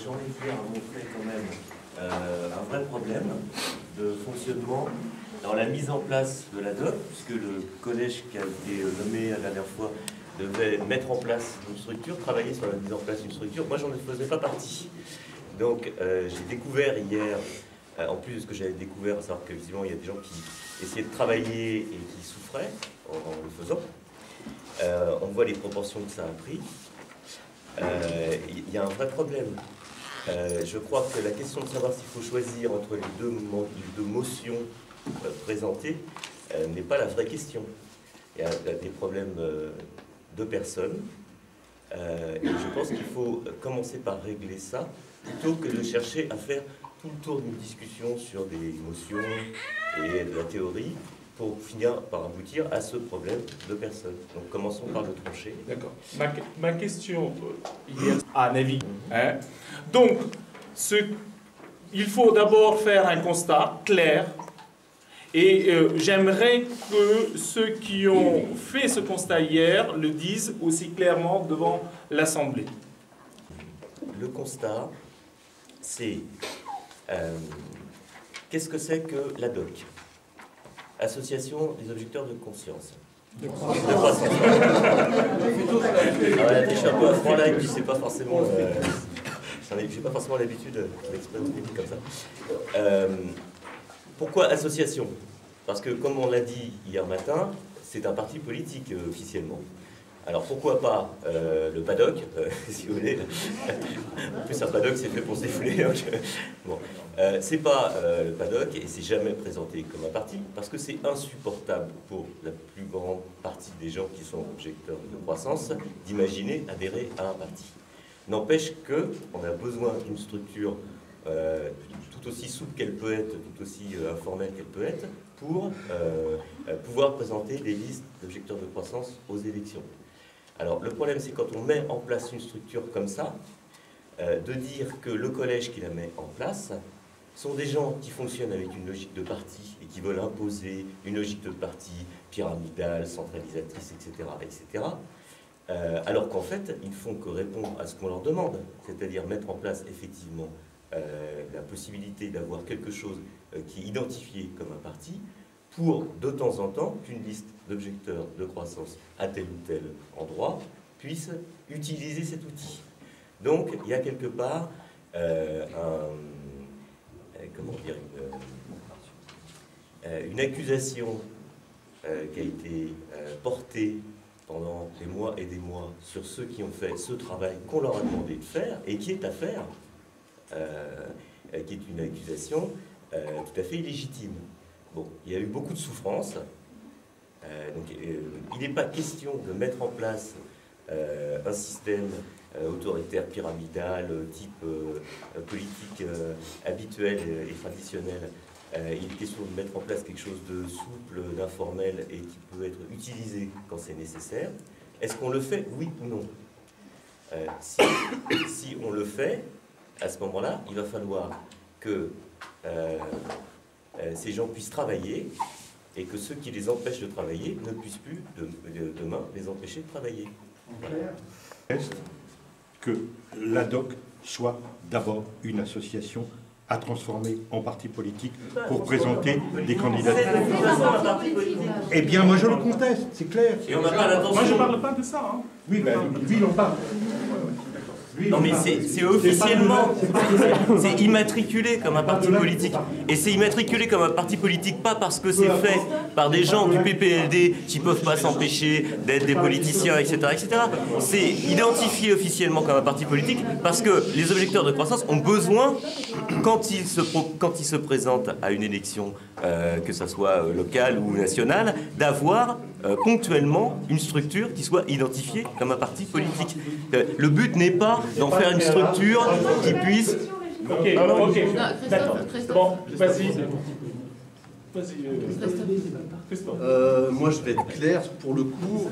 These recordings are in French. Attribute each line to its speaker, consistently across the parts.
Speaker 1: Jean Lévière a montré quand même un vrai problème de fonctionnement dans la mise en place de l'ADOC, puisque le collège qui a été nommé la dernière fois devait mettre en place une structure, travailler sur la mise en place d'une structure. Moi, j'en faisais pas partie. Donc, j'ai découvert hier, en plus de ce que j'avais découvert, à savoir que visiblement, il y a des gens qui essayaient de travailler et qui souffraient en le faisant. On voit les proportions que ça a pris. Il y a un vrai problème. Je crois que la question de savoir s'il faut choisir entre les deux motions présentées n'est pas la vraie question. Il y a des problèmes de personnes. Et je pense qu'il faut commencer par régler ça, plutôt que de chercher à faire tout le tour d'une discussion sur des motions et de la théorie, pour finir par aboutir à ce problème de personnes. Donc commençons par le trancher.
Speaker 2: D'accord. Ma question, il y a un avis. Hein? Donc, il faut d'abord faire un constat clair, et j'aimerais que ceux qui ont fait ce constat hier le disent aussi clairement devant l'Assemblée.
Speaker 1: Le constat, c'est qu'est-ce que c'est que l'ADOC? Association des objecteurs de conscience. De croissance. Alors, je suis un peu à froid là, et puis c'est pas forcément... j'ai pas forcément l'habitude d'exprimer comme ça. Pourquoi association? Parce que, comme on l'a dit hier matin, c'est un parti politique officiellement. Alors pourquoi pas le PADOC, si vous voulez. En plus, un PADOC, c'est fait pour se défouler. Donc, bon. C'est pas le PADOC et c'est jamais présenté comme un parti parce que c'est insupportable pour la plus grande partie des gens qui sont objecteurs de croissance d'imaginer adhérer à un parti. N'empêche qu'on a besoin d'une structure tout aussi souple qu'elle peut être, tout aussi informelle qu'elle peut être, pour pouvoir présenter des listes d'objecteurs de croissance aux élections. Alors le problème, c'est quand on met en place une structure comme ça, de dire que le collège qui la met en place sont des gens qui fonctionnent avec une logique de parti et qui veulent imposer une logique de parti pyramidale, centralisatrice, etc., etc., alors qu'en fait, ils ne font que répondre à ce qu'on leur demande, c'est-à-dire mettre en place effectivement la possibilité d'avoir quelque chose qui est identifié comme un parti, pour de temps en temps qu'une liste d'objecteurs de croissance à tel ou tel endroit puisse utiliser cet outil. Donc il y a quelque part une accusation qui a été portée pendant des mois et des mois sur ceux qui ont fait ce travail qu'on leur a demandé de faire et qui est à faire, qui est une accusation tout à fait illégitime. Bon, il y a eu beaucoup de souffrance, donc il n'est pas question de mettre en place un système autoritaire, pyramidal, type politique habituel et traditionnel. Il est question de mettre en place quelque chose de souple, d'informel et qui peut être utilisé quand c'est nécessaire. Est-ce qu'on le fait, oui ou non? Si on le fait, à ce moment-là, il va falloir que ces gens puissent travailler et que ceux qui les empêchent de travailler ne puissent plus demain les empêcher de travailler. Voilà.
Speaker 3: Que l'ADOC soit d'abord une association à transformer en parti politique pour présenter des candidatures. Eh bien, moi je le conteste, c'est clair.
Speaker 1: Et on n'a pas l'intention.
Speaker 2: Moi je ne parle pas de ça. Hein.
Speaker 3: Oui, ben lui il en parle.
Speaker 1: Non mais c'est officiellement, c'est immatriculé comme un parti politique. Et c'est immatriculé comme un parti politique pas parce que c'est fait par des gens du PPLD qui ne peuvent pas s'empêcher d'être des politiciens, etc., etc. C'est identifié officiellement comme un parti politique parce que les objecteurs de croissance ont besoin, quand ils se présentent à une élection, que ce soit locale ou nationale, d'avoir ponctuellement une structure qui soit identifiée comme un parti politique. Le but n'est pas d'en faire une structure qui puisse...
Speaker 2: Ok, ok, d'accord. Bon, vas-y.
Speaker 4: Moi, je vais être clair. Pour le coup,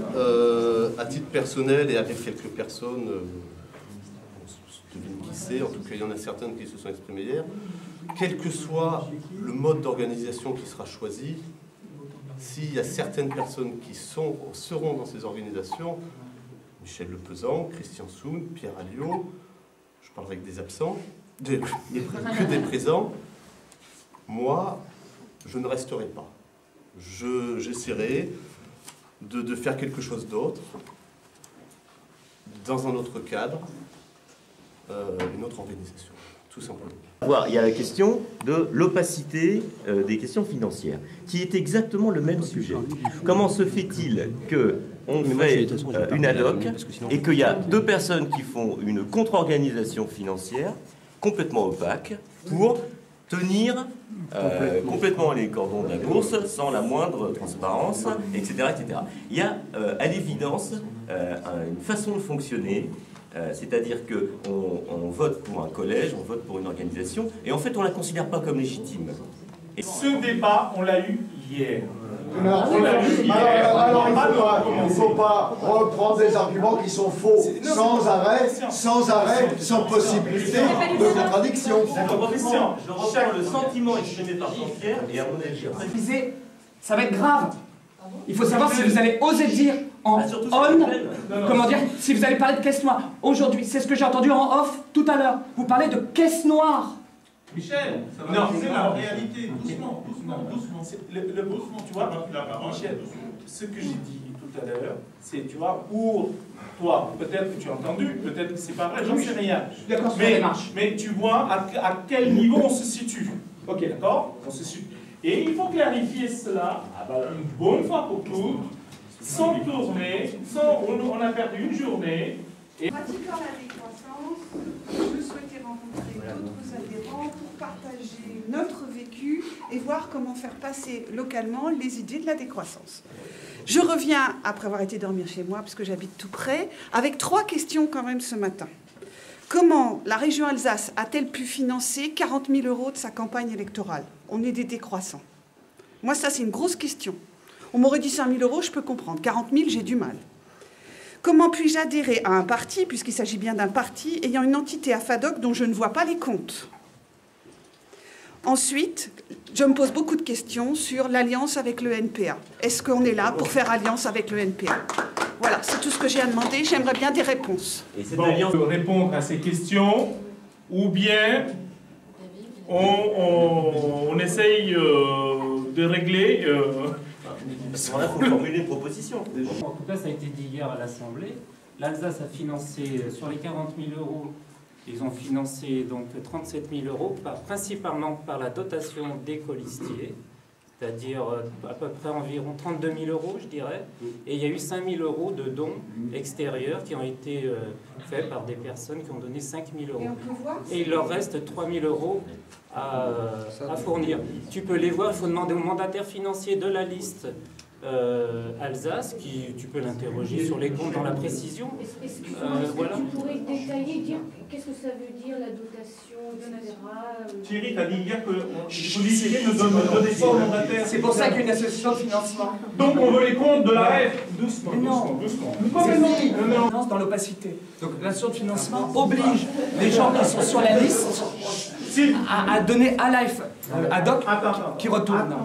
Speaker 4: à titre personnel et avec quelques personnes, je devine qui c'est, en tout cas, il y en a certaines qui se sont exprimées hier, quel que soit le mode d'organisation qui sera choisi, s'il y a certaines personnes qui seront dans ces organisations, Michel Lepezan, Christian Soun, Pierre Alliot, je parlerai que des absents, que des présents, moi, je ne resterai pas. J'essaierai de faire quelque chose d'autre, dans un autre cadre, une autre organisation, tout simplement.
Speaker 1: Il y a la question de l'opacité des questions financières, qui est exactement le même sujet. Comment se fait-il qu'on fait une ad hoc et qu'il y a deux personnes qui font une contre-organisation financière complètement opaque pour tenir complètement les cordons de la bourse sans la moindre transparence, etc. etc. Il y a à l'évidence une façon de fonctionner, c'est-à-dire qu'on vote pour un collège, on vote pour une organisation, et en fait on ne la considère pas comme légitime.
Speaker 2: Et ce débat, on l'a eu hier.
Speaker 5: Alors il ne faut pas reprendre des arguments qui sont faux, sans arrêt, sans possibilité de contradiction.
Speaker 1: Je reprends le sentiment exprimé par Jean-Pierre et à mon avis.
Speaker 6: Ça va être grave. Il faut savoir si vous allez oser dire en comment dire, si vous allez parler de caisse noire. Aujourd'hui, c'est ce que j'ai entendu en off tout à l'heure. Vous parlez de caisse noire.
Speaker 2: Michel, non, c'est la réalité. Doucement. Le doucement, tu vois, Michel, ce que j'ai dit tout à l'heure, c'est, tu vois, pour toi, peut-être que tu as entendu, peut-être que c'est pas vrai, j'en sais rien.
Speaker 6: D'accord, sur la démarche.
Speaker 2: Mais tu vois à quel niveau on se situe. Ok, d'accord? On se situe. Et il faut clarifier cela une bonne fois pour toutes, sans tourner, on a perdu une journée.
Speaker 7: Et... Pratiquant la décroissance, je souhaitais rencontrer d'autres adhérents pour partager notre vécu et voir comment faire passer localement les idées de la décroissance. Je reviens, après avoir été dormir chez moi, parce que j'habite tout près, avec 3 questions quand même ce matin. Comment la région Alsace a-t-elle pu financer 40 000 € de sa campagne électorale? On est des décroissants. Moi, ça, c'est une grosse question. On m'aurait dit 5 000 €, je peux comprendre. 40 000, j'ai du mal. Comment puis-je adhérer à un parti, puisqu'il s'agit bien d'un parti, ayant une entité AFADOC dont je ne vois pas les comptes? Ensuite, je me pose beaucoup de questions sur l'alliance avec le NPA. Est-ce qu'on est là pour faire alliance avec le NPA? Voilà, c'est tout ce que j'ai à demander. J'aimerais bien des réponses.
Speaker 2: Et cette alliance... On peut répondre à ces questions, ou bien on essaye de régler...
Speaker 1: À ce moment-là, il faut formuler une proposition.
Speaker 8: En tout cas, ça a été dit hier à l'Assemblée. L'Alsace a financé, sur les 40 000 €, ils ont financé donc 37 000 €, principalement par la dotation des colistiers, c'est-à-dire à peu près environ 32 000 €, je dirais. Et il y a eu 5 000 € de dons extérieurs qui ont été faits par des personnes qui ont donné 5 000 €. Et il leur reste 3 000 € à fournir. Tu peux les voir, il faut demander au mandataire financier de la liste Alsace, tu peux l'interroger sur les comptes dans la précision.
Speaker 9: Est-ce que tu pourrais détailler, dire qu'est-ce que ça veut dire la dotation, etc.
Speaker 2: Thierry, tu as dit hier que les policiers ne donnaient pas au mandataire.
Speaker 6: C'est pour ça qu'il y a une association de financement.
Speaker 2: Donc on veut les comptes de la F. Doucement.
Speaker 6: Non, dans l'opacité. Donc l'association de financement oblige les gens qui sont sur la liste à donner à la FADOC qui retournent.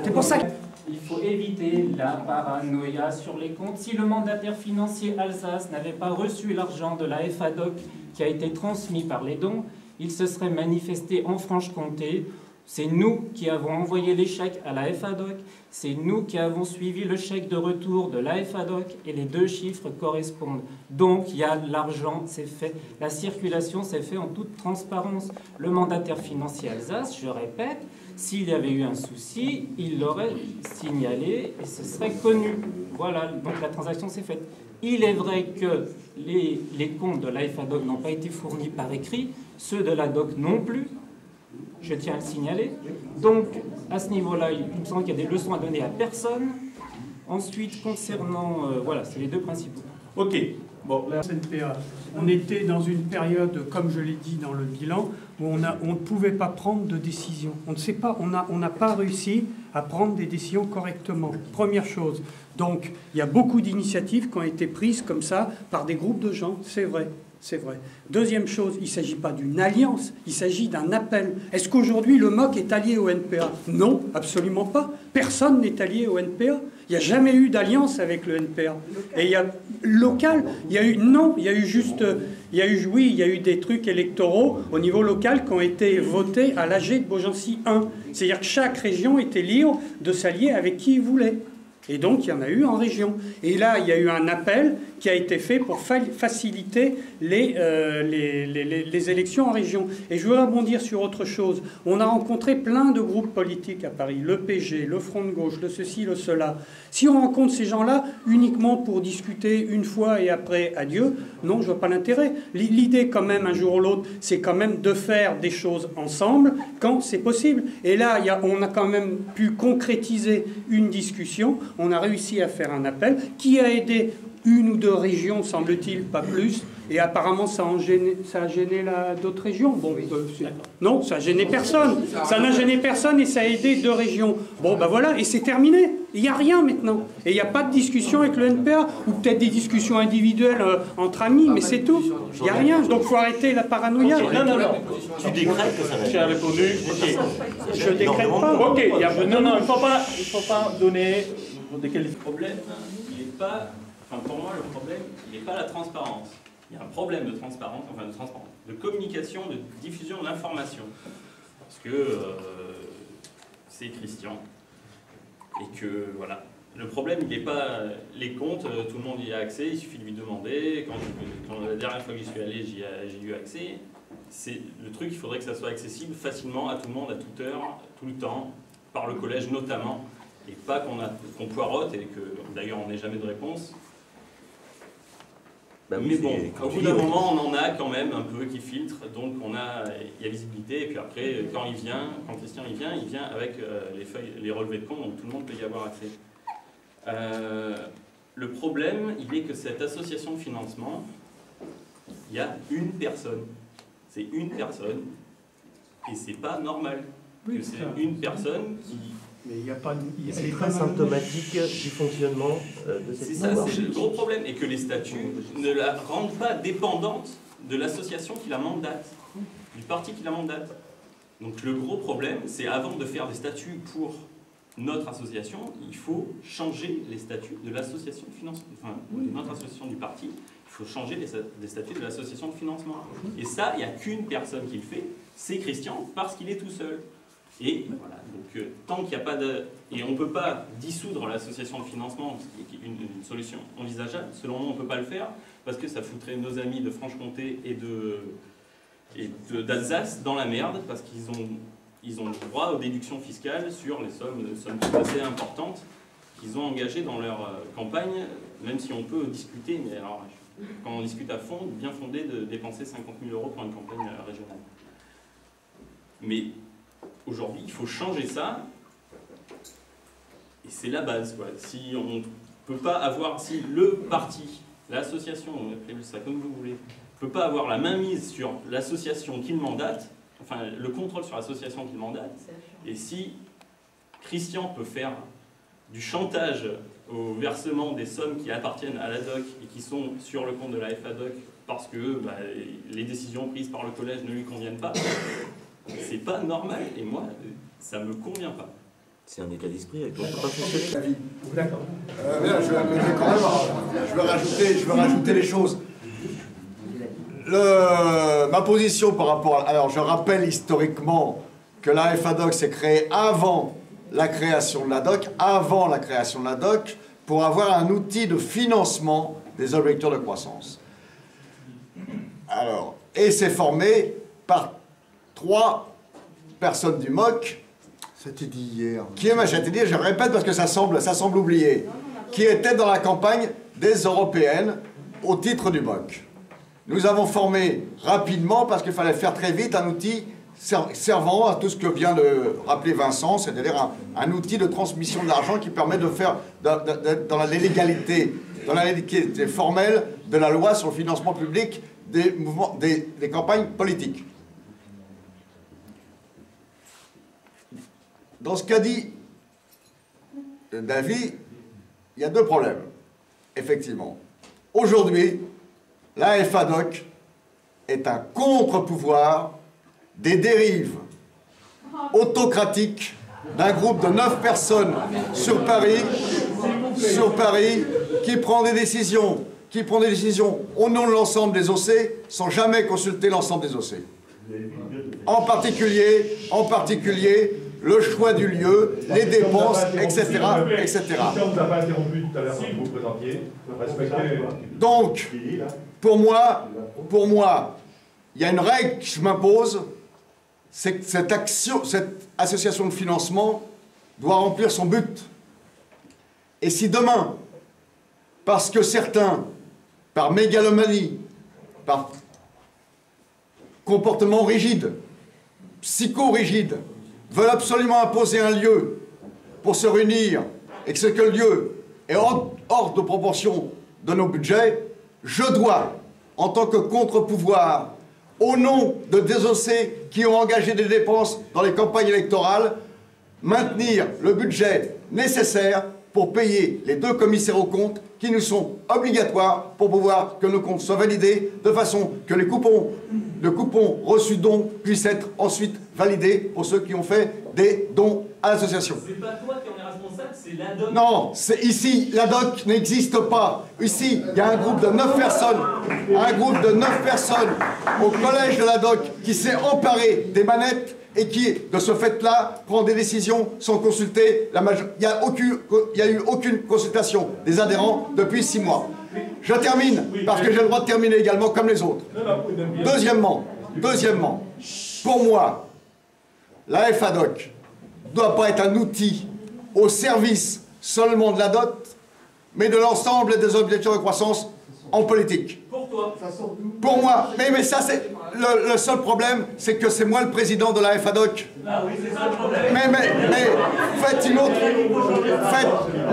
Speaker 6: C'est pour ça que...
Speaker 8: Il faut éviter la paranoïa sur les comptes. Si le mandataire financier Alsace n'avait pas reçu l'argent de la FADOC qui a été transmis par les dons, il se serait manifesté en Franche-Comté. C'est nous qui avons envoyé les chèques à la FADOC, c'est nous qui avons suivi le chèque de retour de la FADOC et les 2 chiffres correspondent. Donc il y a l'argent, c'est fait. La circulation s'est faite en toute transparence. Le mandataire financier Alsace, je répète, s'il y avait eu un souci, il l'aurait signalé et ce serait connu. Voilà, donc la transaction s'est faite. Il est vrai que les comptes de la FADOC n'ont pas été fournis par écrit, ceux de la DOC non plus. Je tiens à le signaler. Donc, à ce niveau-là, il me semble qu'il y a des leçons à donner à personne. Ensuite, concernant... voilà, c'est les 2 principaux.
Speaker 2: Ok. Bon,
Speaker 10: la CNPA, on était dans une période, comme je l'ai dit dans le bilan, où on ne pouvait pas prendre de décision. On ne sait pas, on n'a pas réussi à prendre des décisions correctement. Première chose. Donc, il y a beaucoup d'initiatives qui ont été prises comme ça par des groupes de gens, c'est vrai. c'est vrai. Deuxième chose, il ne s'agit pas d'une alliance, il s'agit d'un appel. Est-ce qu'aujourd'hui le MOC est allié au NPA? Non, absolument pas. Personne n'est allié au NPA. Il n'y a jamais eu d'alliance avec le NPA. Et il y a local, il y a eu non, il y a eu juste, il y a eu des trucs électoraux au niveau local qui ont été votés à l'AG de Beaugency 1. C'est-à-dire que chaque région était libre de s'allier avec qui il voulait. Et donc, il y en a eu en région. Et là, il y a eu un appel qui a été fait pour faciliter les élections en région. Et je veux rebondir sur autre chose. On a rencontré plein de groupes politiques à Paris, le PG, le Front de gauche, le ceci, le cela. Si on rencontre ces gens-là uniquement pour discuter une fois et après adieu, non, je ne vois pas l'intérêt. L'idée, quand même, un jour ou l'autre, c'est quand même de faire des choses ensemble quand c'est possible. Et là, on a quand même pu concrétiser une discussion. On a réussi à faire un appel qui a aidé une ou deux régions, semble-t-il, pas plus. Et apparemment, ça a gêné d'autres régions. Bon, non, ça n'a gêné personne. Ça n'a gêné personne et ça a aidé deux régions. Bon, ben voilà, et c'est terminé. Il n'y a rien maintenant. Et il n'y a pas de discussion avec le NPA, ou peut-être des discussions individuelles entre amis, mais c'est tout. Il n'y a rien. Donc il faut arrêter la paranoïa.
Speaker 1: Non. Tu décrètes que ça va.
Speaker 2: J'ai répondu. Okay.
Speaker 10: Je ne décrète pas.
Speaker 2: Ok, il ne faut pas donner des qualités.
Speaker 11: Le problème, il n'est pas. Enfin, pour moi, le problème, il n'est pas la transparence. Il y a un problème de transparence, de communication, de diffusion de l'information. Parce que c'est Christian. Et que, voilà. Le problème, il n'est pas les comptes, tout le monde y a accès, il suffit de lui demander. Quand la dernière fois que j'y suis allé, j'ai eu accès. C'est le truc, il faudrait que ça soit accessible facilement à tout le monde, à toute heure, tout le temps, par le collège notamment. Et pas qu'on poirote et que, d'ailleurs, on n'ait jamais de réponse.
Speaker 1: Bah oui,
Speaker 11: mais bon, au bout d'un moment, on en a quand même un peu qui filtre, donc il y a visibilité, et puis après, quand Christian il vient avec les feuilles, les relevés de compte, donc tout le monde peut y avoir accès. Le problème, il est que cette association de financement, il y a une personne. C'est une personne, et c'est pas normal que c'est une personne qui...
Speaker 10: Mais il n'y a pas...
Speaker 1: C'est très symptomatique du fonctionnement de cette
Speaker 11: histoire. C'est ça, c'est le gros problème, et que les statuts ne la rendent pas dépendante de l'association qui la mandate, du parti qui la mandate. Donc le gros problème, c'est avant de faire des statuts pour notre association, il faut changer les statuts de l'association de financement, enfin de notre association du parti, il faut changer les statuts de l'association de financement. Et ça, il n'y a qu'une personne qui le fait, c'est Christian, parce qu'il est tout seul. Et voilà, donc tant qu'il n'y a pas de... Et on ne peut pas dissoudre l'association de financement, qui est une solution envisageable. Selon moi, on ne peut pas le faire, parce que ça foutrait nos amis de Franche-Comté et d'Alsace dans la merde, parce qu'ils ont le droit aux déductions fiscales sur les sommes assez importantes qu'ils ont engagées dans leur campagne, même si on peut discuter, mais alors, quand on discute à fond, bien fondé de dépenser 50 000 € pour une campagne régionale. Mais aujourd'hui, il faut changer ça, et c'est la base, quoi. Si on peut pas avoir, si le parti, l'association, appelez ça comme vous voulez, ne peut pas avoir la main mise sur l'association qu'il mandate, enfin le contrôle sur l'association qu'il mandate, et si Christian peut faire du chantage au versement des sommes qui appartiennent à l'ADOC et qui sont sur le compte de la FADOC parce que les décisions prises par le collège ne lui conviennent pas, c'est pas normal, et moi, ça me convient pas.
Speaker 1: C'est un état d'esprit avec lequel on ne peut pas fonctionner.
Speaker 5: D'accord. Je veux rajouter les choses. Ma position par rapport à... Alors, je rappelle historiquement que la FADOC s'est créée avant la création de l'ADOC, pour avoir un outil de financement des objectifs de croissance. Alors, et c'est formé par 3 personnes du MOC.
Speaker 3: C'était dit hier.
Speaker 5: Je répète parce que ça semble oublié. Qui étaient dans la campagne des européennes au titre du MOC. Nous avons formé rapidement, parce qu'il fallait faire très vite, un outil servant à tout ce que vient de rappeler Vincent, c'est-à-dire un outil de transmission de l'argent qui permet de faire, dans la légalité formelle de la loi sur le financement public des campagnes politiques. Dans ce qu'a dit David, il y a 2 problèmes, effectivement. Aujourd'hui, la FADOC est un contre-pouvoir des dérives autocratiques d'un groupe de 9 personnes sur Paris, qui prend des décisions au nom de l'ensemble des OC, sans jamais consulter l'ensemble des OC. En particulier, le choix du lieu, les dépenses, etc. etc. Donc, pour moi, il y a une règle qui m'impose, c'est que cette association de financement doit remplir son but. Et si demain, parce que certains, par mégalomanie, par comportement rigide, psycho-rigide, veulent absolument imposer un lieu pour se réunir, et que ce que le lieu est hors de proportion de nos budgets, je dois, en tant que contre-pouvoir, au nom de désossés qui ont engagé des dépenses dans les campagnes électorales, maintenir le budget nécessaire pour payer les 2 commissaires aux comptes qui nous sont obligatoires pour pouvoir que nos comptes soient validés, de façon que le coupon reçu don puisse être ensuite validé pour ceux qui ont fait des dons à l'association.
Speaker 11: C'est pas toi qui en es responsable, c'est l'ADOC.
Speaker 5: Non, ici, l'ADOC n'existe pas. Ici, il y a un groupe de 9 personnes au collège de l'ADOC qui s'est emparé des manettes et qui, de ce fait-là, prend des décisions sans consulter la majorité. Il n'y a eu aucune consultation des adhérents depuis 6 mois. Je termine, parce que j'ai le droit de terminer également comme les autres. Deuxièmement, pour moi, la FADOC ne doit pas être un outil au service seulement de la dot, mais de l'ensemble des objectifs de croissance en politique.
Speaker 11: Pour toi.
Speaker 5: Pour moi. Mais ça, c'est le seul problème, c'est que c'est moi le président de la FADOC.
Speaker 11: Ah oui, c'est ça le problème.
Speaker 5: Mais faites une autre...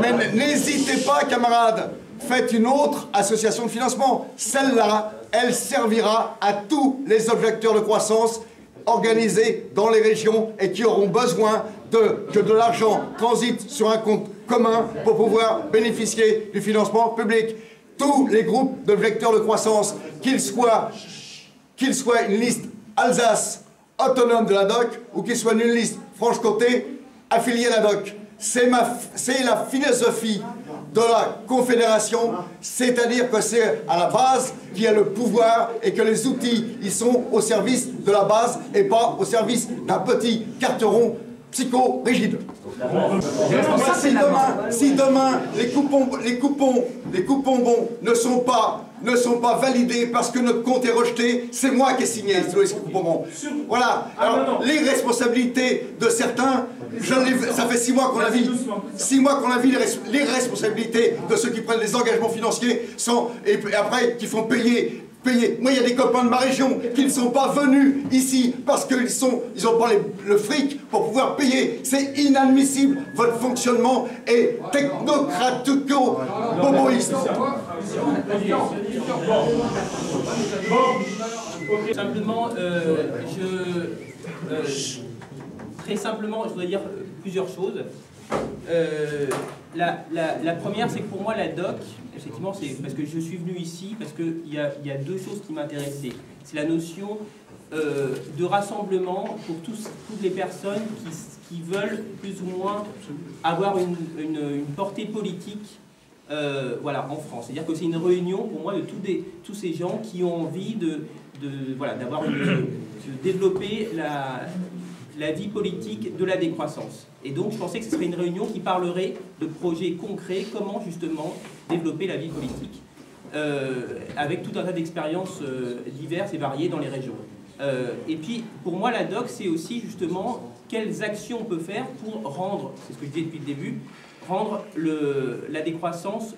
Speaker 5: mais n'hésitez pas, camarades. Faites une autre association de financement. Celle-là, elle servira à tous les objecteurs de croissance organisés dans les régions et qui auront besoin que de l'argent transite sur un compte commun pour pouvoir bénéficier du financement public. Tous les groupes de vecteurs de croissance, qu'ils soient une liste Alsace autonome de la DOC ou qu'ils soient une liste Franche-Comté affiliée à la DOC. C'est la philosophie de la Confédération, c'est-à-dire que c'est à la base qui a le pouvoir et que les outils, ils sont au service de la base et pas au service d'un petit carteron psycho-rigide. Si demain les coupons bons ne sont pas validés parce que notre compte est rejeté, c'est moi qui ai signé les coupons bons. Voilà. Alors, les responsabilités de certains, ça fait 6 mois qu'on a vu. 6 mois qu'on a vu les responsabilités de ceux qui prennent des engagements financiers et après qui font payer. Moi, il y a des copains de ma région qui ne sont pas venus ici parce qu'ils n'ont pas le fric pour pouvoir payer. C'est inadmissible. Votre fonctionnement est technocratico-boboïste.
Speaker 12: Simplement, très simplement, je voudrais dire plusieurs choses. La première, c'est que pour moi, la DOC, effectivement, c'est parce que je suis venu ici, parce qu'il y a 2 choses qui m'intéressaient. C'est la notion de rassemblement pour toutes les personnes qui veulent plus ou moins avoir une portée politique voilà, en France. C'est-à-dire que c'est une réunion, pour moi, de tous ces gens qui ont envie de développer la vie politique de la décroissance. Et donc, je pensais que ce serait une réunion qui parlerait de projets concrets, comment justement développer la vie politique, avec tout un tas d'expériences diverses et variées dans les régions. Et puis, pour moi, la DOC, c'est aussi justement quelles actions on peut faire pour rendre, c'est ce que je disais depuis le début, rendre la décroissance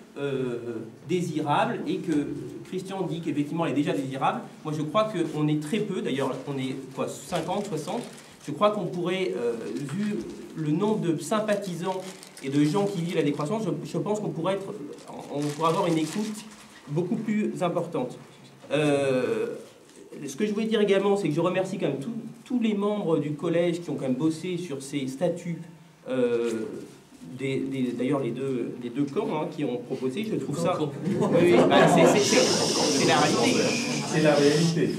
Speaker 12: désirable, et que Christian dit qu'effectivement elle est déjà désirable. Moi, je crois qu'on est très peu, d'ailleurs, on est quoi, 50, 60. Je crois qu'on pourrait, vu le nombre de sympathisants et de gens qui vivent la décroissance, je pense qu'on pourrait avoir une écoute beaucoup plus importante. Ce que je voulais dire également, c'est que je remercie quand même tous les membres du collège qui ont quand même bossé sur ces statuts d'ailleurs les deux camps hein, qui ont proposé, je trouve ça... Oui, bah, c'est la réalité.
Speaker 2: C'est la réalité.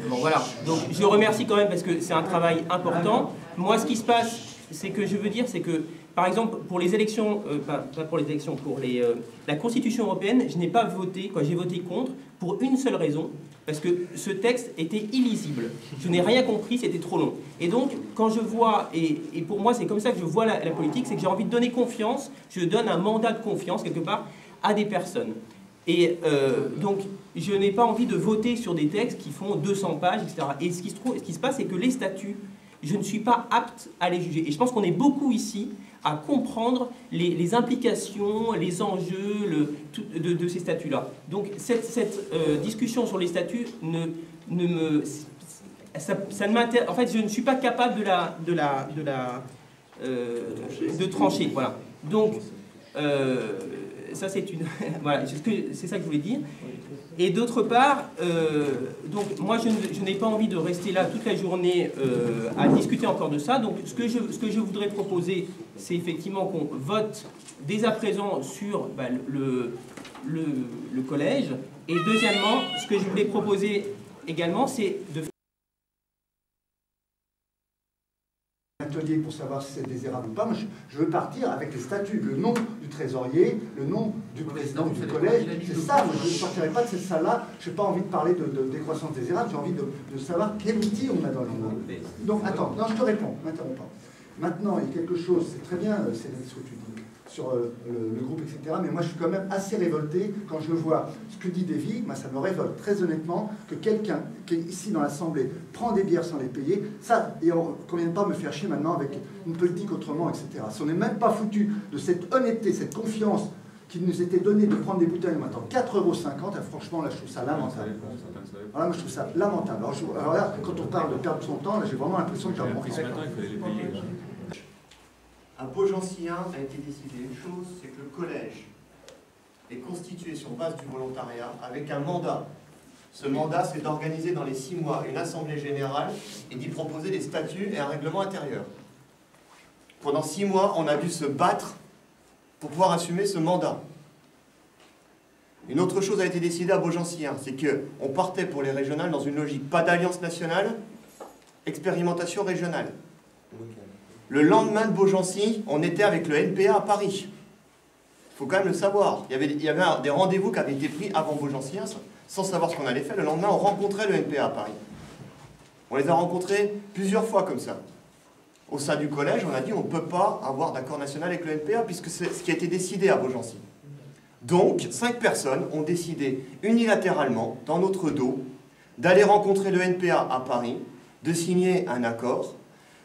Speaker 12: Bon, voilà. Donc je remercie quand même parce que c'est un travail important. Moi, ce qui se passe, c'est que je veux dire, c'est que, par exemple, pour les élections, pas pour les élections, pour la Constitution européenne, je n'ai pas voté, j'ai voté contre, pour une seule raison, parce que ce texte était illisible. Je n'ai rien compris, c'était trop long. Et donc, quand je vois, et pour moi, c'est comme ça que je vois la politique, c'est que j'ai envie de donner confiance, je donne un mandat de confiance, quelque part, à des personnes. Et donc, je n'ai pas envie de voter sur des textes qui font 200 pages, etc. Et ce qui se passe, c'est que les statuts, je ne suis pas apte à les juger. Et je pense qu'on est beaucoup ici à comprendre les implications, les enjeux de ces statuts-là. Donc cette discussion sur les statuts ne m'intéresse. En fait, je ne suis pas capable de trancher. Voilà. Donc ça c'est une voilà, c'est ça que je voulais dire. Et d'autre part, donc moi je n'ai pas envie de rester là toute la journée à discuter encore de ça. Donc ce que je voudrais proposer, c'est effectivement qu'on vote dès à présent sur le collège. Et deuxièmement, ce que je voulais proposer également, c'est de
Speaker 13: atelier pour savoir si c'est désirable ou pas. Moi, je veux partir avec les statuts, le nom du trésorier, le nom du président du collège. C'est ça, moi, je ne sortirai pas de cette salle-là. Je n'ai pas envie de parler de décroissance désirable, j'ai envie de savoir quel outil on a dans les mains. Donc, attends, non, je te réponds, m'interromps pas. Maintenant, il y a quelque chose, c'est très bien, c'est ce que tu dis, sur le groupe, etc. Mais moi, je suis quand même assez révolté quand je vois ce que dit Davy. Moi, ça me révolte très honnêtement que quelqu'un qui est ici dans l'Assemblée prend des bières sans les payer. Ça, et on ne vient pas me faire chier maintenant avec une politique autrement, etc. Si on n'est même pas foutu de cette honnêteté, cette confiance qui nous était donnée de prendre des bouteilles maintenant 4,50 €, franchement, là, je trouve ça lamentable. Voilà, moi, je trouve ça lamentable. Alors là, quand on parle de perdre son temps, là, j'ai vraiment l'impression que j'en prends.
Speaker 14: À Beaugency 1 a été décidé une chose, c'est que le collège est constitué sur base du volontariat avec un mandat. Ce mandat, c'est d'organiser dans les 6 mois une assemblée générale et d'y proposer des statuts et un règlement intérieur. Pendant 6 mois, on a dû se battre pour pouvoir assumer ce mandat. Une autre chose a été décidée à Beaugency 1, c'est qu'on partait pour les régionales dans une logique pas d'alliance nationale, expérimentation régionale. Le lendemain de Beaugency, on était avec le NPA à Paris. Il faut quand même le savoir. Il y avait des rendez-vous qui avaient été pris avant Beaugency, sans savoir ce qu'on allait faire. Le lendemain, on rencontrait le NPA à Paris. On les a rencontrés plusieurs fois comme ça. Au sein du collège, on a dit on ne peut pas avoir d'accord national avec le NPA puisque c'est ce qui a été décidé à Beaugency. Donc, 5 personnes ont décidé unilatéralement, dans notre dos, d'aller rencontrer le NPA à Paris, de signer un accord,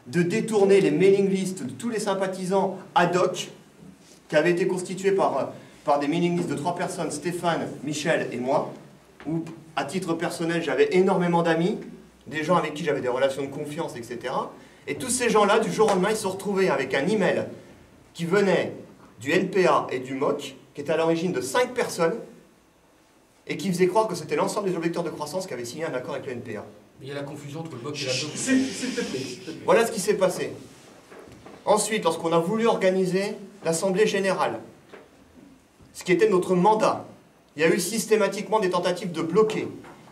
Speaker 14: de détourner les mailing lists de tous les sympathisants ad hoc qui avaient été constitués par des mailing lists de 3 personnes, Stéphane, Michel et moi, où à titre personnel j'avais énormément d'amis, des gens avec qui j'avais des relations de confiance, etc. Et tous ces gens-là, du jour au lendemain, ils se sont retrouvés avec un email qui venait du NPA et du MOC, qui était à l'origine de 5 personnes, et qui faisait croire que c'était l'ensemble des objecteurs de croissance qui avaient signé un accord avec le NPA.
Speaker 15: Il y a la confusion entre le MOC et la DOC.
Speaker 2: S'il te plaît.
Speaker 14: Voilà ce qui s'est passé. Ensuite, lorsqu'on a voulu organiser l'Assemblée Générale, ce qui était notre mandat, il y a eu systématiquement des tentatives de bloquer,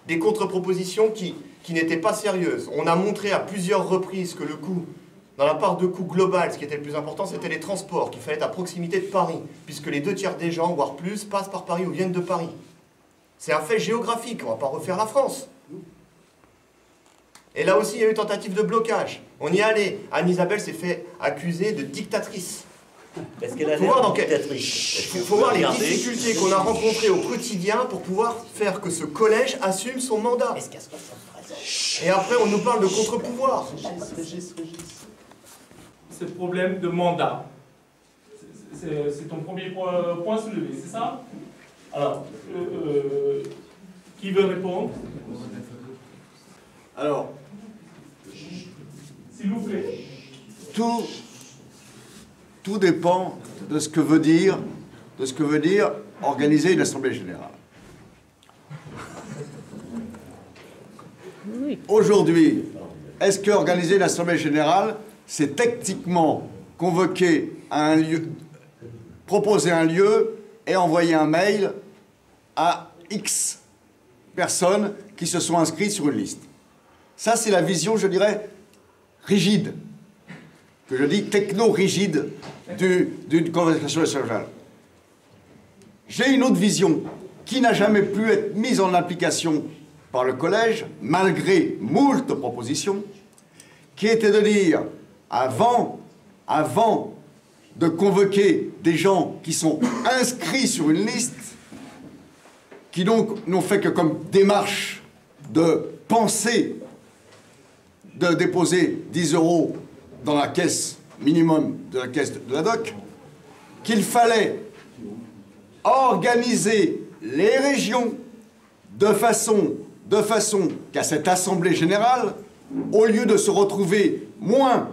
Speaker 14: des contre-propositions qui n'étaient pas sérieuses. On a montré à plusieurs reprises que le coût, dans la part de coût global, ce qui était le plus important, c'était les transports, qu'il fallait être à proximité de Paris, puisque les 2/3 des gens, voire plus, passent par Paris ou viennent de Paris. C'est un fait géographique, on ne va pas refaire la France. Et là aussi, il y a eu tentative de blocage. On y est allé. Anne-Isabelle s'est fait accuser de dictatrice.
Speaker 1: Est-ce qu'elle a
Speaker 14: faut voir,
Speaker 1: l'air dictatrice?
Speaker 14: Il faut voir les difficultés qu'on a rencontrées au quotidien pour pouvoir faire que ce collège assume son mandat. Et après, on nous parle de contre-pouvoir.
Speaker 2: C'est le problème de mandat. C'est ton premier point soulevé, c'est ça? Alors, qui veut répondre?
Speaker 5: Alors,
Speaker 2: s'il vous plaît.
Speaker 5: Tout dépend de ce que veut dire organiser une assemblée générale. Aujourd'hui, est-ce que organiser une assemblée générale, c'est techniquement convoquer à un lieu, proposer un lieu et envoyer un mail à X personnes qui se sont inscrites sur une liste. Ça, c'est la vision, je dirais, rigide, que je dis techno-rigide d'une convocation électorale. J'ai une autre vision qui n'a jamais pu être mise en application par le collège, malgré moult propositions, qui était de dire, avant de convoquer des gens qui sont inscrits sur une liste, qui donc n'ont fait que comme démarche de penser de déposer 10 € dans la caisse minimum de la caisse de la DOC, qu'il fallait organiser les régions de façon qu'à cette Assemblée Générale, au lieu de se retrouver moins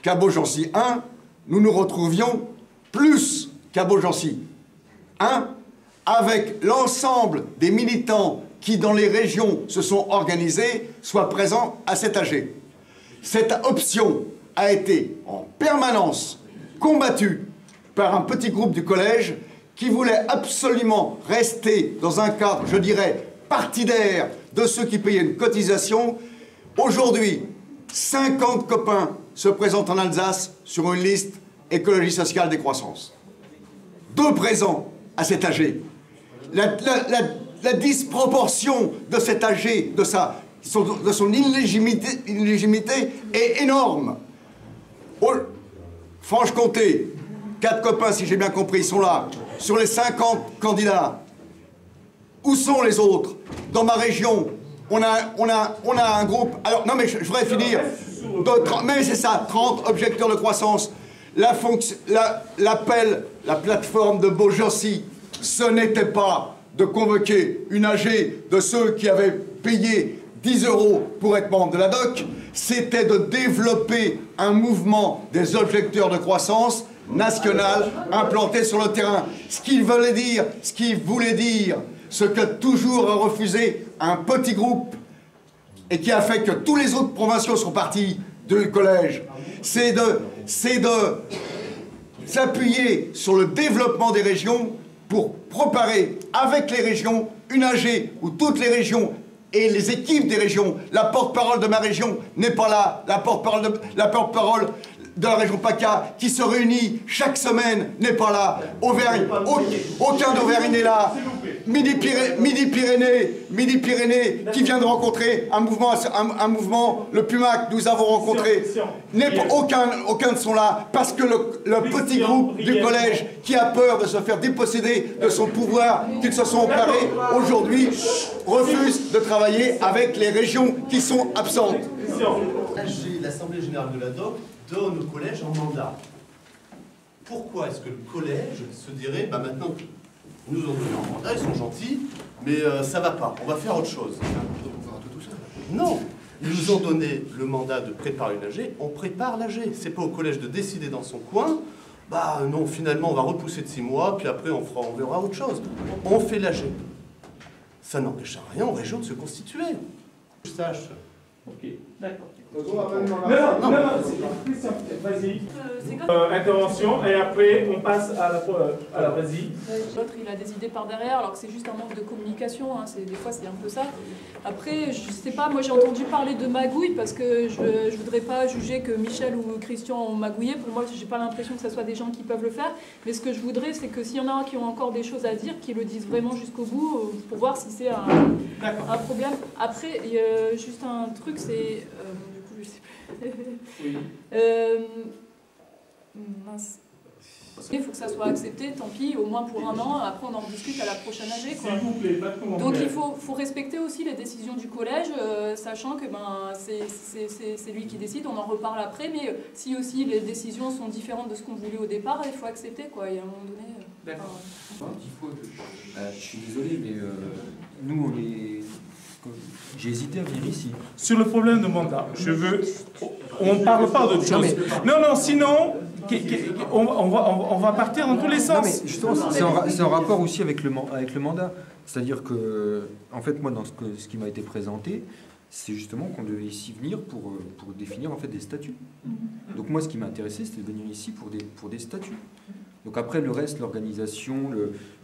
Speaker 5: qu'à Beaugency 1, nous nous retrouvions plus qu'à Beaugency 1, avec l'ensemble des militants qui, dans les régions, se sont organisés, soient présents à cet AG. Cette option a été en permanence combattue par un petit groupe du collège qui voulait absolument rester dans un cadre, je dirais, partidaire de ceux qui payaient une cotisation. Aujourd'hui, 50 copains se présentent en Alsace sur une liste écologie sociale décroissance. 2 présents à cet AG. La disproportion de cet AG, de son illégitimité est énorme. Franche-Comté, 4 copains, si j'ai bien compris, sont là. Sur les 50 candidats, où sont les autres? Dans ma région, on a un groupe... Alors, non mais je voudrais finir. Mais c'est ça, 30 objecteurs de croissance. L'appel, la plateforme de Beaugency, ce n'était pas de convoquer une AG de ceux qui avaient payé 10 € pour être membre de la DOC, c'était de développer un mouvement des objecteurs de croissance national implanté sur le terrain. Ce qu'il voulait dire, ce que toujours a refusé un petit groupe et qui a fait que tous les autres provinciaux sont partis du collège, c'est de s'appuyer sur le développement des régions pour préparer avec les régions une AG où toutes les régions et les équipes des régions, la porte-parole de ma région n'est pas là, la porte-parole de la région PACA qui se réunit chaque semaine n'est pas là, Auvergne, aucun d'Auvergne n'est là, Midi-Pyrénées qui vient de rencontrer un mouvement, le PUMAC, nous avons rencontré, aucun ne sont là, parce que le petit groupe du collège qui a peur de se faire déposséder de son pouvoir qu'ils se sont emparés, aujourd'hui, refuse de travailler avec les régions qui sont absentes.
Speaker 4: L'Assemblée Générale de la DOC donne au collège un mandat. Pourquoi est-ce que le collège se dirait, bah maintenant que nous ont donné un mandat, ils sont gentils, mais ça va pas, on va faire autre chose. Non, ils nous ont donné le mandat de préparer une AG, on prépare l'AG. C'est pas au collège de décider dans son coin, bah non, finalement on va repousser de 6 mois, puis après on verra autre chose. On fait l'AG. Ça n'empêche rien aux régions de se constituer. Je sache.
Speaker 2: Ok, d'accord. Non, Christian, vas-y. Intervention, et après on passe à la vas-y.
Speaker 16: L'autre, il a des idées par derrière, alors que c'est juste un manque de communication, hein. Des fois c'est un peu ça. Après, je sais pas, moi j'ai entendu parler de magouille, parce que je voudrais pas juger que Michel ou Christian ont magouillé. Pour moi, j'ai pas l'impression que ce soit des gens qui peuvent le faire. Mais ce que je voudrais, c'est que s'il y en a qui ont encore des choses à dire, qu'ils le disent vraiment jusqu'au bout, pour voir si c'est un problème. Après, il y a juste un truc, c'est... du coup, je sais plus. Mince. Il faut que ça soit accepté, tant pis, au moins pour un an, après on en discute à la prochaine AG. Quoi.
Speaker 2: S'il vous plaît, pas de commentaires.
Speaker 16: Donc il faut respecter aussi les décisions du collège, sachant que c'est lui qui décide, on en reparle après, mais si aussi les décisions sont différentes de ce qu'on voulait au départ, il faut accepter, quoi, et à un moment donné...
Speaker 2: D'accord.
Speaker 17: Je suis désolé, mais nous, j'ai hésité à venir ici.
Speaker 2: Sur le problème de mandat, on ne parle pas d'autre chose. Non, sinon, on va partir dans tous les sens.
Speaker 17: Non, mais justement, c'est en rapport aussi avec le mandat. C'est-à-dire que, en fait, moi, dans ce qui m'a été présenté, c'est justement qu'on devait ici venir pour définir en fait des statuts. Donc moi, ce qui m'a intéressé, c'était de venir ici pour des statuts. Donc après, le reste, l'organisation,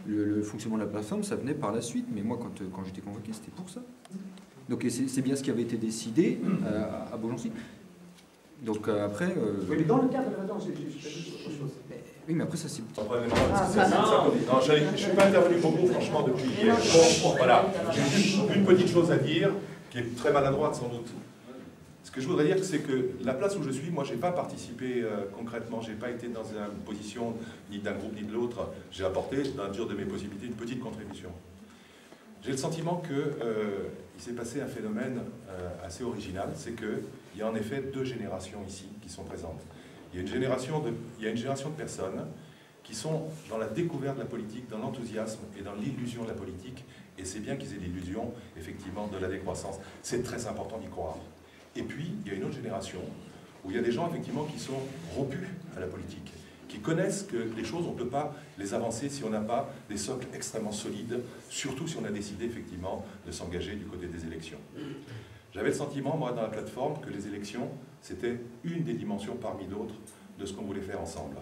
Speaker 17: le fonctionnement de la plateforme, ça venait par la suite. Mais moi, quand j'étais convoqué, c'était pour ça. Donc c'est bien ce qui avait été décidé à Beaugency. Donc après...
Speaker 13: Oui, mais dans le cadre de la danse,
Speaker 17: oui, mais après ça c'est...
Speaker 18: Non, je ne suis pas intervenu beaucoup, franchement, depuis hier. Bon, voilà, j'ai juste une petite chose à dire, qui est très maladroite sans doute. Ce que je voudrais dire, c'est que la place où je suis, moi, je n'ai pas participé concrètement, je n'ai pas été dans une position ni d'un groupe ni de l'autre. J'ai apporté, dans la mesure de mes possibilités, une petite contribution. J'ai le sentiment qu'il s'est passé un phénomène assez original, c'est qu'il y a en effet deux générations ici qui sont présentes. Il y a une génération de personnes qui sont dans la découverte de la politique, dans l'enthousiasme et dans l'illusion de la politique, et c'est bien qu'ils aient l'illusion, effectivement, de la décroissance. C'est très important d'y croire. Et puis, il y a une autre génération où il y a des gens, effectivement, qui sont rompus à la politique, qui connaissent que les choses, on ne peut pas les avancer si on n'a pas des socles extrêmement solides, surtout si on a décidé, effectivement, de s'engager du côté des élections. J'avais le sentiment, moi, dans la plateforme, que les élections, c'était une des dimensions parmi d'autres de ce qu'on voulait faire ensemble.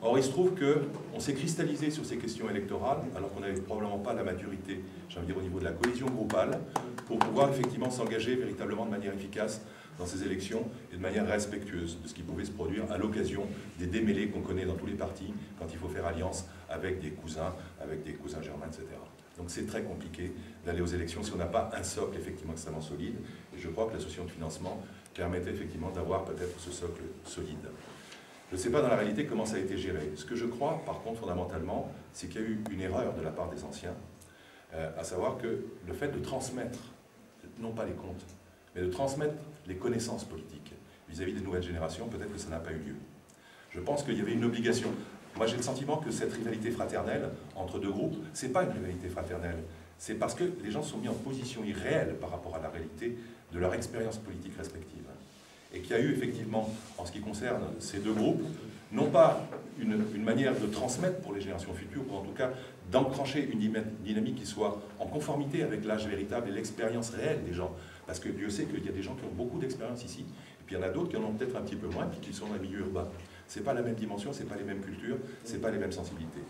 Speaker 18: Or, il se trouve qu'on s'est cristallisé sur ces questions électorales, alors qu'on n'avait probablement pas la maturité, j'ai envie de dire, au niveau de la cohésion groupale, pour pouvoir effectivement s'engager véritablement de manière efficace dans ces élections et de manière respectueuse de ce qui pouvait se produire à l'occasion des démêlés qu'on connaît dans tous les partis quand il faut faire alliance avec des cousins germains, etc. Donc c'est très compliqué d'aller aux élections si on n'a pas un socle effectivement extrêmement solide. Et je crois que l'association de financement permettait effectivement d'avoir peut-être ce socle solide. Je ne sais pas dans la réalité comment ça a été géré. Ce que je crois, par contre, fondamentalement, c'est qu'il y a eu une erreur de la part des anciens, à savoir que le fait de transmettre, non pas les comptes, mais de transmettre les connaissances politiques vis-à-vis des nouvelles générations, peut-être que ça n'a pas eu lieu. Je pense qu'il y avait une obligation. Moi, j'ai le sentiment que cette rivalité fraternelle entre deux groupes, ce n'est pas une rivalité fraternelle. C'est parce que les gens sont mis en position irréelle par rapport à la réalité de leur expérience politique respective. Et qu'il y a eu effectivement, en ce qui concerne ces deux groupes, non pas une manière de transmettre pour les générations futures, ou en tout cas d'enclencher une dynamique qui soit en conformité avec l'âge véritable et l'expérience réelle des gens. Parce que Dieu sait qu'il y a des gens qui ont beaucoup d'expérience ici, et puis il y en a d'autres qui en ont peut-être un petit peu moins, puis qui sont dans les milieux urbains. Ce n'est pas la même dimension, ce n'est pas les mêmes cultures, ce n'est pas les mêmes sensibilités.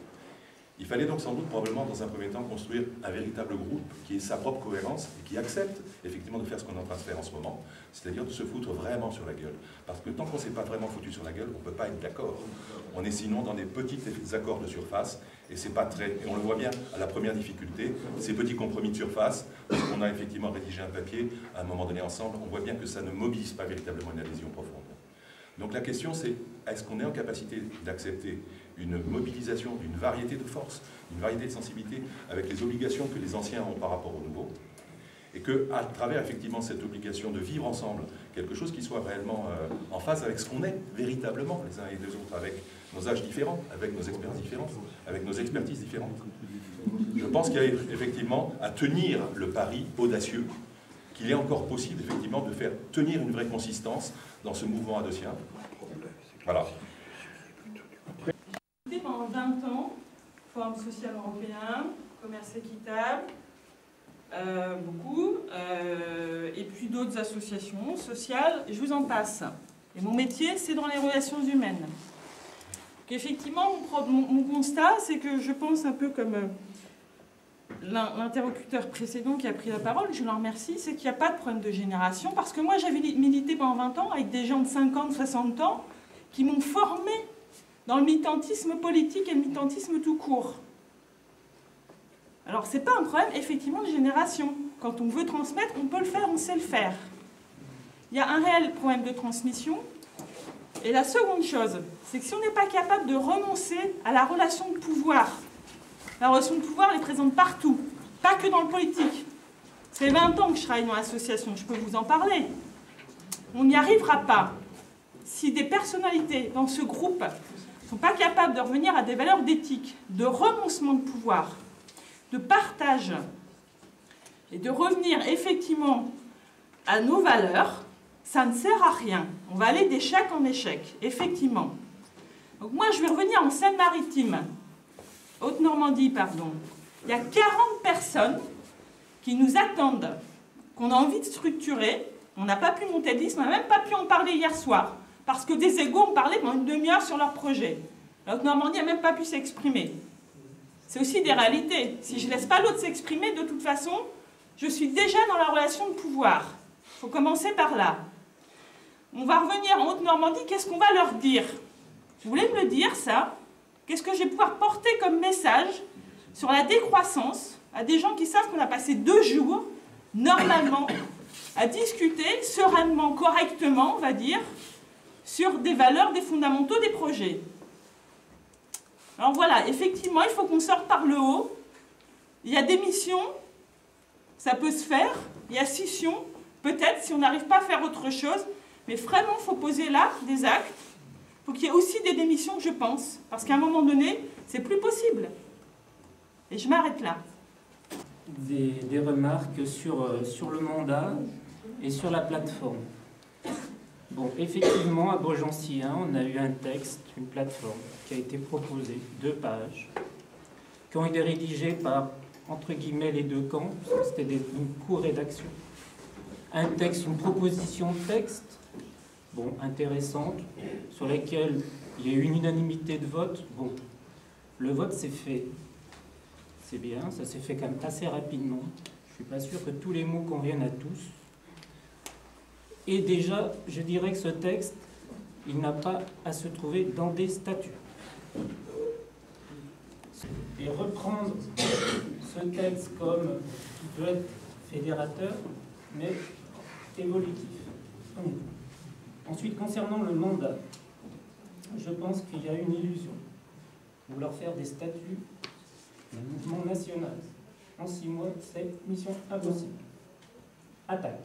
Speaker 18: Il fallait donc sans doute probablement dans un premier temps construire un véritable groupe qui ait sa propre cohérence et qui accepte effectivement de faire ce qu'on est en train de faire en ce moment, c'est-à-dire de se foutre vraiment sur la gueule. Parce que tant qu'on ne s'est pas vraiment foutu sur la gueule, on ne peut pas être d'accord. On est sinon dans des petits accords de surface et c'est pas très... Et on le voit bien à la première difficulté, ces petits compromis de surface, parce qu'on a effectivement rédigé un papier à un moment donné ensemble, on voit bien que ça ne mobilise pas véritablement une adhésion profonde. Donc la question c'est, est-ce qu'on est en capacité d'accepter une mobilisation d'une variété de forces, une variété de sensibilités, avec les obligations que les anciens ont par rapport aux nouveaux, et qu'à travers effectivement cette obligation de vivre ensemble, quelque chose qui soit réellement en phase avec ce qu'on est véritablement les uns et les autres, avec nos âges différents, avec nos expériences différentes, avec nos expertises différentes. Je pense qu'il y a effectivement à tenir le pari audacieux, qu'il est encore possible effectivement de faire tenir une vraie consistance dans ce mouvement adossien. Voilà.
Speaker 19: Pendant 20 ans, Forum social européen, commerce équitable, beaucoup, et puis d'autres associations sociales, je vous en passe. Et mon métier, c'est dans les relations humaines. Donc effectivement, mon constat, c'est que je pense un peu comme l'interlocuteur précédent qui a pris la parole, je l'en remercie, c'est qu'il n'y a pas de problème de génération, parce que moi j'avais milité pendant 20 ans avec des gens de 50, 60 ans qui m'ont formé dans le militantisme politique et le militantisme tout court. Alors c'est pas un problème effectivement de génération. Quand on veut transmettre, on peut le faire, on sait le faire. Il y a un réel problème de transmission. Et la seconde chose, c'est que si on n'est pas capable de renoncer à la relation de pouvoir, la relation de pouvoir elle est présente partout, pas que dans le politique. C'est 20 ans que je travaille dans l'association, je peux vous en parler. On n'y arrivera pas si des personnalités dans ce groupe ne sont pas capables de revenir à des valeurs d'éthique, de renoncement de pouvoir, de partage, et de revenir effectivement à nos valeurs, ça ne sert à rien. On va aller d'échec en échec, effectivement. Donc moi, je vais revenir en Seine-Maritime, Haute-Normandie, pardon. Il y a 40 personnes qui nous attendent, qu'on a envie de structurer. On n'a pas pu monter de liste, on n'a même pas pu en parler hier soir. Parce que des égos ont parlé pendant une demi-heure sur leur projet. La Haute-Normandie n'a même pas pu s'exprimer. C'est aussi des réalités. Si je ne laisse pas l'autre s'exprimer, de toute façon, je suis déjà dans la relation de pouvoir. Il faut commencer par là. On va revenir en Haute-Normandie, qu'est-ce qu'on va leur dire? Vous voulez me le dire, ça? Qu'est-ce que je vais pouvoir porter comme message sur la décroissance à des gens qui savent qu'on a passé 2 jours, normalement, à discuter sereinement, correctement, on va dire, sur des valeurs, des fondamentaux des projets. Alors voilà, effectivement, il faut qu'on sorte par le haut. Il y a des missions, ça peut se faire. Il y a scission, peut-être, si on n'arrive pas à faire autre chose. Mais vraiment, il faut poser là des actes. Il faut qu'il y ait aussi des démissions, je pense. Parce qu'à un moment donné, c'est plus possible. Et je m'arrête là.
Speaker 8: Des remarques sur le mandat et sur la plateforme. Bon, effectivement, à Beaugency 1, on a eu un texte, une plateforme, qui a été proposée, 2 pages, qui ont été rédigées par, entre guillemets, les 2 camps, parce que c'était une co-rédaction. Un texte, une proposition de texte, bon, intéressante, sur laquelle il y a eu une unanimité de vote. Bon, le vote s'est fait, c'est bien, ça s'est fait quand même assez rapidement. Je ne suis pas sûr que tous les mots conviennent à tous. Et déjà, je dirais que ce texte, il n'a pas à se trouver dans des statuts. Et reprendre ce texte comme qui peut être fédérateur, mais évolutif. Ensuite, concernant le mandat, je pense qu'il y a une illusion. Vouloir faire des statuts d'un mouvement national en 6 mois, c'est mission impossible. Attaque.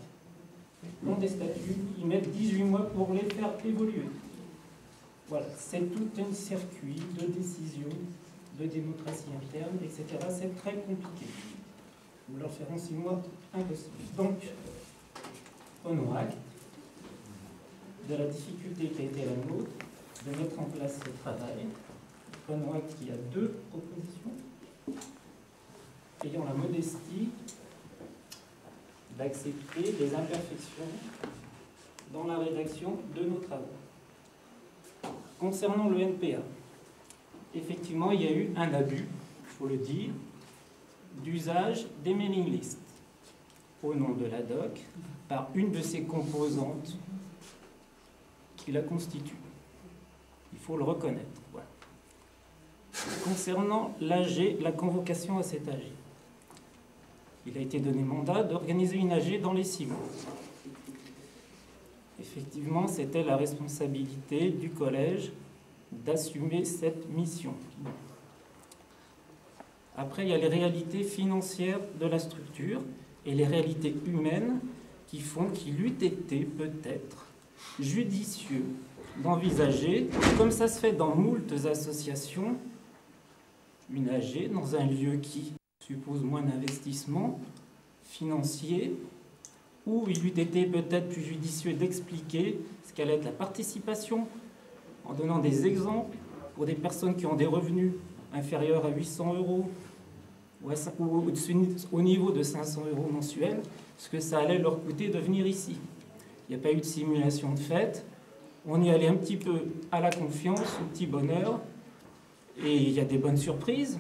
Speaker 8: Dans des statuts, ils mettent 18 mois pour les faire évoluer. Voilà, c'est tout un circuit de décision, de démocratie interne, etc. C'est très compliqué. Vouloir faire en 6 mois, impossible. Donc, prenons acte de la difficulté qui a été la nôtre de mettre en place ce travail. Prenons acte qu'il y a 2 propositions, ayant la modestie d'accepter les imperfections dans la rédaction de nos travaux. Concernant le NPA, effectivement, il y a eu un abus, il faut le dire, d'usage des mailing lists au nom de la DOC par une de ses composantes qui la constitue. Il faut le reconnaître. Voilà. Concernant l'AG, la convocation à cet AG, il a été donné mandat d'organiser une AG dans les 6 mois. Effectivement, c'était la responsabilité du collège d'assumer cette mission. Bon. Après, il y a les réalités financières de la structure et les réalités humaines qui font qu'il eût été peut-être judicieux d'envisager, comme ça se fait dans moultes associations, une AG dans un lieu qui suppose moins d'investissement financier, où il eût été peut-être plus judicieux d'expliquer ce qu'allait être la participation, en donnant des exemples pour des personnes qui ont des revenus inférieurs à 800 € ou au niveau de 500 € mensuels, ce que ça allait leur coûter de venir ici. Il n'y a pas eu de simulation de fait, on y allait un petit peu à la confiance, au petit bonheur, et il y a des bonnes surprises.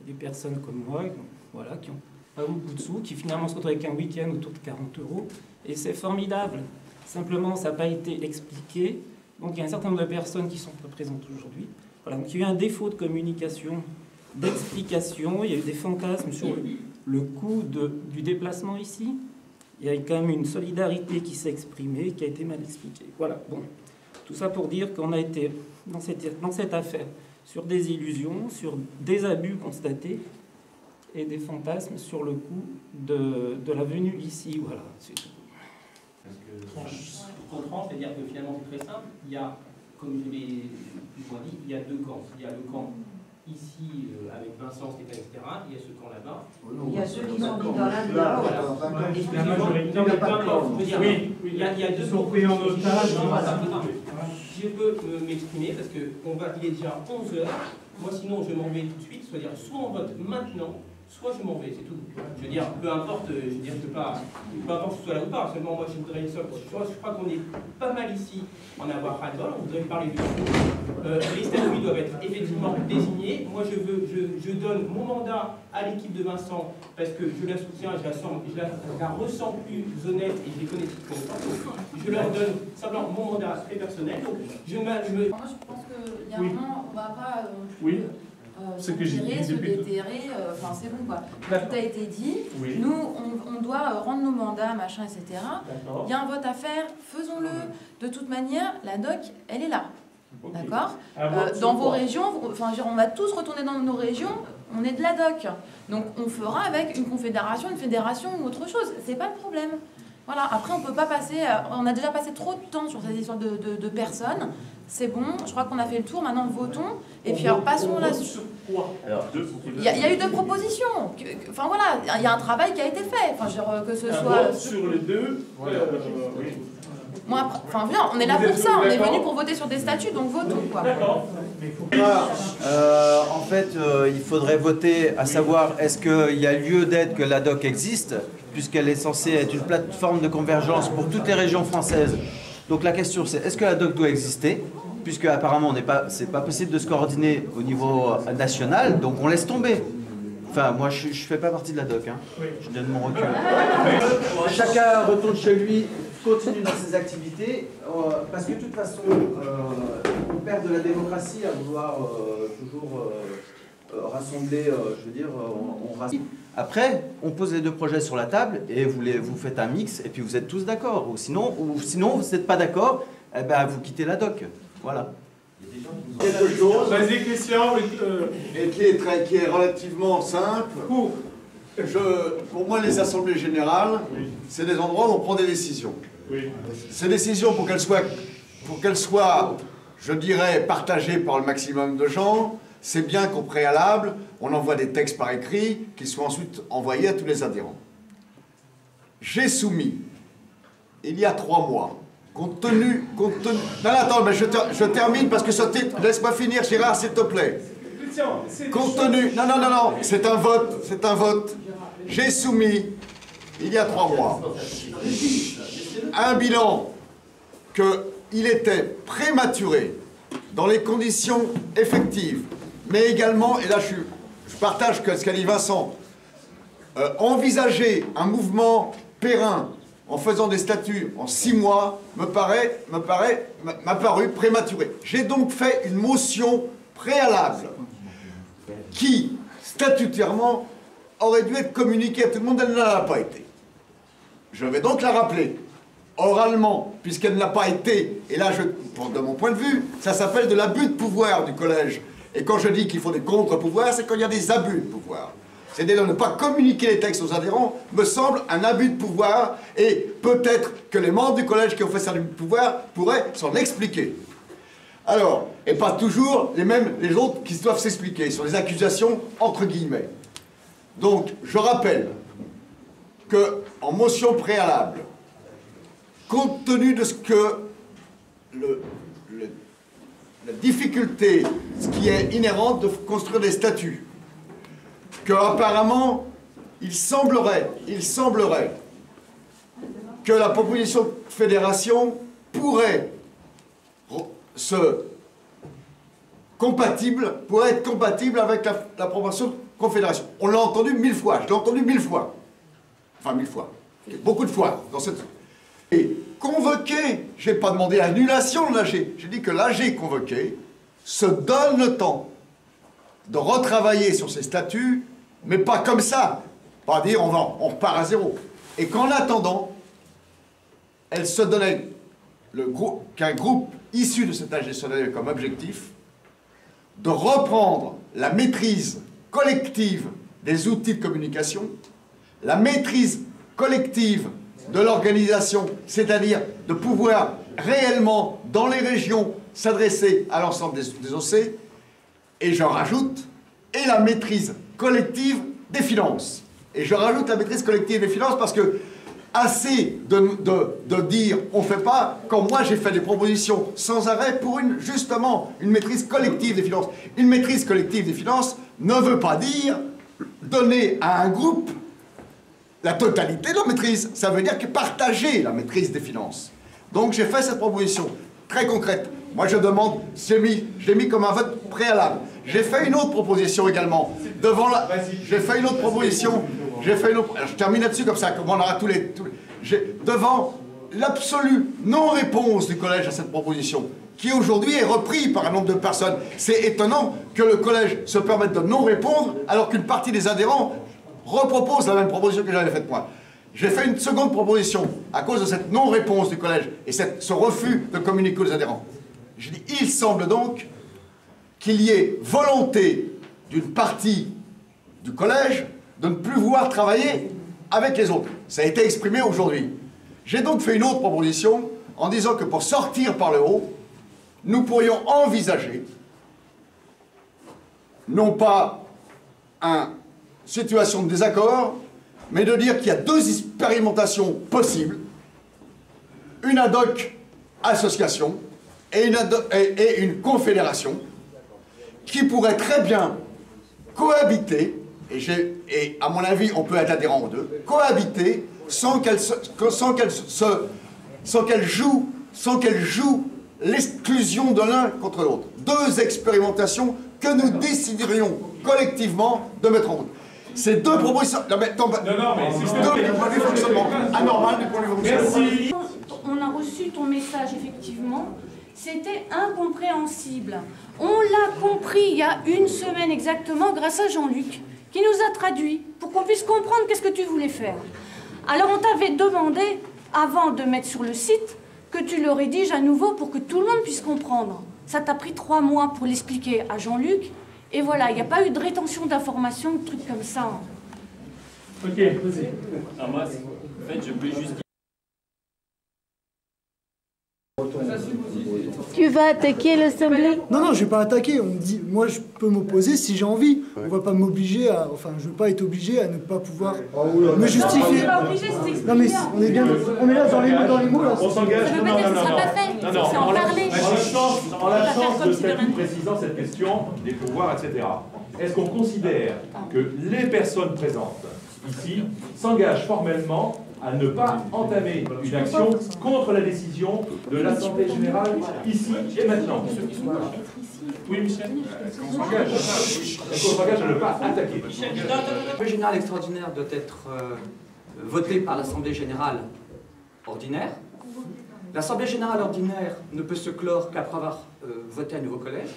Speaker 8: Des personnes comme moi, voilà, qui ont pas beaucoup de sous, qui finalement se retrouvent avec un week-end autour de 40 €, et c'est formidable. Simplement, ça n'a pas été expliqué. Donc il y a un certain nombre de personnes qui sont pas présentes aujourd'hui. Voilà, donc il y a eu un défaut de communication, d'explication, il y a eu des fantasmes sur le coût du déplacement ici. Il y a eu quand même une solidarité qui s'est exprimée, qui a été mal expliquée. Voilà, bon. Tout ça pour dire qu'on a été dans cette affaire sur des illusions, sur des abus constatés et des fantasmes sur le coût de la venue ici. Voilà, c'est tout.
Speaker 12: Je comprends, c'est-à-dire que finalement c'est très simple. Il y a, comme je l'ai dit, il y a 2 camps. Il y a le camp ici avec Vincent, Stéphane, etc. Il y a ce camp là-bas.
Speaker 9: Il y a ceux qui sont mis dans l'un de l'autre.
Speaker 2: La majorité n'est pas d'accord. Oui,
Speaker 12: il y a 2
Speaker 2: sont pris en otage.
Speaker 12: Je peux m'exprimer parce qu'il est déjà 11 h. Moi, sinon, je m'en vais tout de suite. C'est-à-dire, soit on vote maintenant, soit je m'en vais, c'est tout. Je veux dire, peu importe, peu importe que ce soit là ou pas. Seulement, moi, je voudrais une seule chose. Je crois qu'on est pas mal ici en avoir ras-le-bol. On voudrait parler du fond. Les statuts doivent être effectivement désignés. Moi, je donne mon mandat à l'équipe de Vincent parce que je la soutiens, je la ressens plus honnête et je les connais plus connaissance. Je leur donne simplement mon mandat très personnel. Donc,
Speaker 20: Moi, je pense qu'il y a un moment, on ne va pas
Speaker 2: ce que j'ai dit
Speaker 20: se déterrer, enfin c'est bon quoi. Tout a été dit, nous on doit rendre nos mandats, machin, etc. Il y a un vote à faire, faisons-le. De toute manière, la doc, elle est là. D'accord. Dans vos régions, enfin, on va tous retourner dans nos régions, on est de la doc. Donc on fera avec une confédération, une fédération ou autre chose. C'est pas le problème. Voilà, après on peut pas passer, on a déjà passé trop de temps sur cette histoire de personnes. C'est bon, je crois qu'on a fait le tour, maintenant votons, et puis alors passons là-dessus. Il y a eu 2 propositions, enfin voilà, il y a un travail qui a été fait, enfin, genre, que ce soit...
Speaker 2: Sur les 2,
Speaker 20: Moi, enfin, on est là pour ça, on est venu pour voter sur des statuts, donc votons, quoi.
Speaker 21: En fait, il faudrait voter à savoir est-ce qu'il y a lieu d'être que la DOC existe, puisqu'elle est censée être une plateforme de convergence pour toutes les régions françaises. Donc la question c'est est-ce que la DOC doit exister, puisque apparemment c'est pas possible de se coordonner au niveau national, donc on laisse tomber. Enfin, moi je fais pas partie de la DOC, hein. Je donne mon recul. Chacun retourne chez lui, continue dans ses activités, parce que de toute façon, on perd de la démocratie à vouloir toujours rassembler, je veux dire, on rassemble. Après, on pose les 2 projets sur la table et vous faites un mix et puis vous êtes tous d'accord. Ou sinon vous n'êtes pas d'accord, eh ben, vous quittez la doc. Voilà.
Speaker 5: Quelque chose.
Speaker 2: Vas-y, Christian.
Speaker 5: Et qui est relativement simple. Pour moi, les assemblées générales, c'est des endroits où on prend des décisions. Ces décisions, pour qu'elles soient, je dirais, partagées par le maximum de gens, c'est bien qu'au préalable, on envoie des textes par écrit qui soient ensuite envoyés à tous les adhérents. J'ai soumis, il y a 3 mois, compte tenu... Non, attends, mais je termine parce que ce titre... Laisse-moi finir, Gérard, s'il te plaît. Compte tenu... Non, c'est un vote. J'ai soumis, il y a 3 mois, un bilan qu'il était prématuré dans les conditions effectives, mais également, et là je partage ce qu'a dit Vincent, envisager un mouvement périn en faisant des statuts en 6 mois m'a paru prématuré. J'ai donc fait une motion préalable qui, statutairement, aurait dû être communiquée à tout le monde, elle ne l'a pas été. Je vais donc la rappeler, oralement, puisqu'elle ne l'a pas été, et là, de mon point de vue, ça s'appelle de l'abus de pouvoir du collège. Et quand je dis qu'il faut des contre-pouvoirs, c'est quand il y a des abus de pouvoir. C'est-à-dire ne pas communiquer les textes aux adhérents me semble un abus de pouvoir, et peut-être que les membres du collège qui ont fait cet abus de pouvoir pourraient s'en expliquer. Alors, et pas toujours les autres qui doivent s'expliquer sur les accusations entre guillemets. Donc, je rappelle qu'en motion préalable, compte tenu de ce que la difficulté, ce qui est inhérente de construire des statuts, qu'apparemment, il semblerait que la proposition de fédération pourrait être compatible avec la proposition de confédération. On l'a entendu 1000 fois, je l'ai entendu 1000 fois. Enfin 1000 fois, beaucoup de fois dans cette... Et convoqué, je n'ai pas demandé l'annulation de l'AG, j'ai dit que l'AG convoqué se donne le temps de retravailler sur ses statuts, mais pas comme ça, pas dire on repart à zéro. Et qu'en attendant, elle se donnait qu'un groupe issu de cet AG se donnait comme objectif de reprendre la maîtrise collective des outils de communication, la maîtrise collective de l'organisation, c'est-à-dire de pouvoir réellement, dans les régions, s'adresser à l'ensemble des OC, et j'en rajoute, et la maîtrise collective des finances. Et je rajoute la maîtrise collective des finances parce que assez de dire on ne fait pas, quand moi j'ai fait des propositions sans arrêt pour justement une maîtrise collective des finances. Une maîtrise collective des finances ne veut pas dire donner à un groupe la totalité de la maîtrise. Ça veut dire que partager la maîtrise des finances. Donc j'ai fait cette proposition très concrète Moi je demande, je l'ai mis comme un vote préalable. J'ai fait une autre proposition également. J'ai fait une autre proposition. Je termine là-dessus comme ça, comme on aura tous les devant l'absolue non-réponse du collège à cette proposition, qui aujourd'hui est repris par un nombre de personnes. C'est étonnant que le collège se permette de non-répondre alors qu'une partie des adhérents repropose la même proposition que j'avais faite moi. J'ai fait une seconde proposition à cause de cette non-réponse du collège et ce refus de communiquer aux adhérents. Je dis, il semble donc qu'il y ait volonté d'une partie du collège de ne plus vouloir travailler avec les autres. Ça a été exprimé aujourd'hui. J'ai donc fait une autre proposition en disant que pour sortir par le haut, nous pourrions envisager, non pas une situation de désaccord, mais de dire qu'il y a deux expérimentations possibles, une ad hoc association et une confédération, qui pourraient très bien cohabiter, et à mon avis on peut être adhérent aux deux, cohabiter sans qu'elles jouent l'exclusion de l'un contre l'autre. Deux expérimentations que nous déciderions collectivement de mettre en route. Ces deux propositions... Non mais c'est du point de vue fonctionnement anormal du point de vue fonctionnement.
Speaker 9: On a reçu ton message, effectivement. C'était incompréhensible. On l'a compris il y a une semaine exactement grâce à Jean-Luc, qui nous a traduit pour qu'on puisse comprendre qu'est-ce que tu voulais faire. Alors on t'avait demandé, avant de mettre sur le site, que tu le rédiges à nouveau pour que tout le monde puisse comprendre. Ça t'a pris 3 mois pour l'expliquer à Jean-Luc. Et voilà, il n'y a pas eu de rétention d'informations, de trucs comme ça.
Speaker 2: Ok, vas-y.
Speaker 11: Alors moi, en fait, je peux juste...
Speaker 9: Tu vas attaquer l'Assemblée?
Speaker 7: Non, non, je ne vais pas attaquer. On me dit, moi, je peux m'opposer si j'ai envie. On ne va pas m'obliger à... Enfin, je ne veux pas être obligé à ne pas pouvoir me justifier. Non, mais on est bien... On est là dans les mots, là.
Speaker 2: On s'engage.
Speaker 9: Ça veut pas dire que ce sera pas fait.
Speaker 2: Non,
Speaker 9: c'est en parler.
Speaker 2: En la chance de statut précisant cette question des pouvoirs, etc. Est-ce qu'on considère que les personnes présentes ici s'engagent formellement à ne pas entamer une action contre la décision de l'Assemblée générale ici et maintenant? Oui, Michel. Est-ce qu'on s'engage à ne pas attaquer?
Speaker 6: Le général extraordinaire doit être voté par l'Assemblée générale ordinaire. L'Assemblée générale ordinaire ne peut se clore qu'après avoir voté un nouveau collège.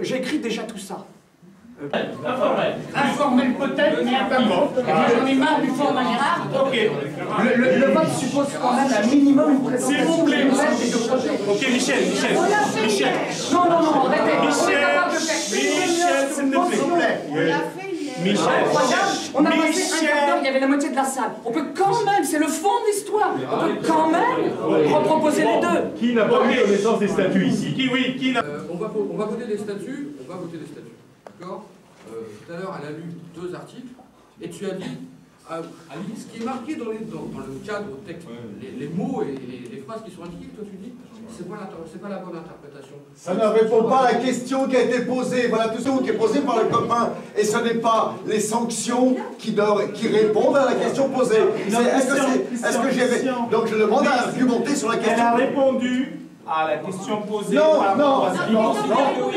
Speaker 6: J'ai écrit déjà tout ça.
Speaker 2: Informel peut-être, mais
Speaker 6: j'en ai marre du format Gérard. Ok. Le vote suppose quand même un minimum une présentation.
Speaker 2: S'il vous plaît,
Speaker 6: Ok,
Speaker 2: Michel.
Speaker 6: Non, arrêtez.
Speaker 2: Michel, s'il te plaît. Michel.
Speaker 6: On a passé un quart d'heure, il y avait la moitié de la salle. On peut quand même, c'est le fond de l'histoire, on peut quand même reproposer les deux.
Speaker 2: Qui n'a pas eu connaissance des statuts ici? Qui n'a...
Speaker 15: On va voter des statuts, d'accord? Tout à l'heure, elle a lu 2 articles, et tu as dit, Ali, ce qui est marqué dans le cadre texte, les mots et les phrases qui sont indiquées, toi tu dis, c'est pas la bonne interprétation.
Speaker 5: Ça ne répond pas à la question qui a été posée. Voilà tout ce qui est posé par le copain. Et ce n'est pas les sanctions qui répondent à la question posée. Est-ce que j'ai... Donc je demande à argumenter sur la question.
Speaker 2: Elle a répondu à la question posée.
Speaker 5: Non,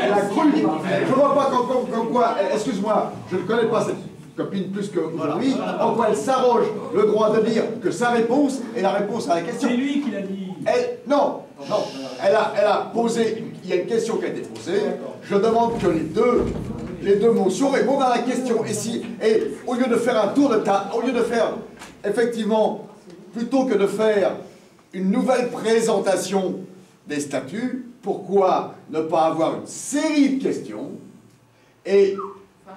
Speaker 5: elle a cru. Je ne vois pas comme quoi, excuse-moi, je ne connais pas cette copine plus que lui, en quoi elle s'arroge le droit de dire que sa réponse est la réponse à la question.
Speaker 2: C'est lui qui l'a dit.
Speaker 5: Non, elle a posé, il y a une question qui a été posée, je demande que les deux motions répondent à la question. Et au lieu de faire un tour de table, au lieu de faire, effectivement, plutôt que de faire une nouvelle présentation des statuts, pourquoi ne pas avoir une série de questions et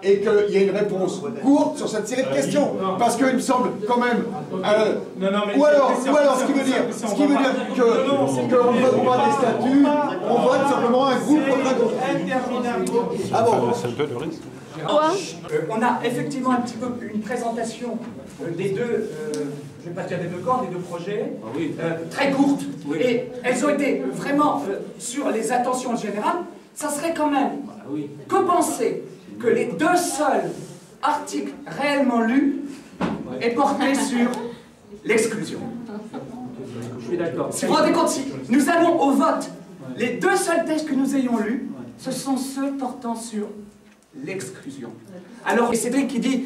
Speaker 5: qu'il y ait une réponse courte sur cette série de questions? Parce qu'il me semble quand même... ou alors, ce qui veut dire qu'on ne vote pas des statuts, on vote simplement un groupe contre un groupe. Ah bon?
Speaker 10: C'est un peu le risque.
Speaker 6: On a effectivement un petit peu une présentation des deux, je ne vais pas dire des deux corps, des deux projets, très courtes. Et elles ont été vraiment sur les attentions générales. Ça serait quand même que penser que les 2 seuls articles réellement lus aient porté sur l'exclusion. Je suis d'accord. Si vous vous rendez compte, si nous allons au vote Les deux seuls textes que nous ayons lus, ce sont ceux portant sur l'exclusion. Alors, Cédric qui dit,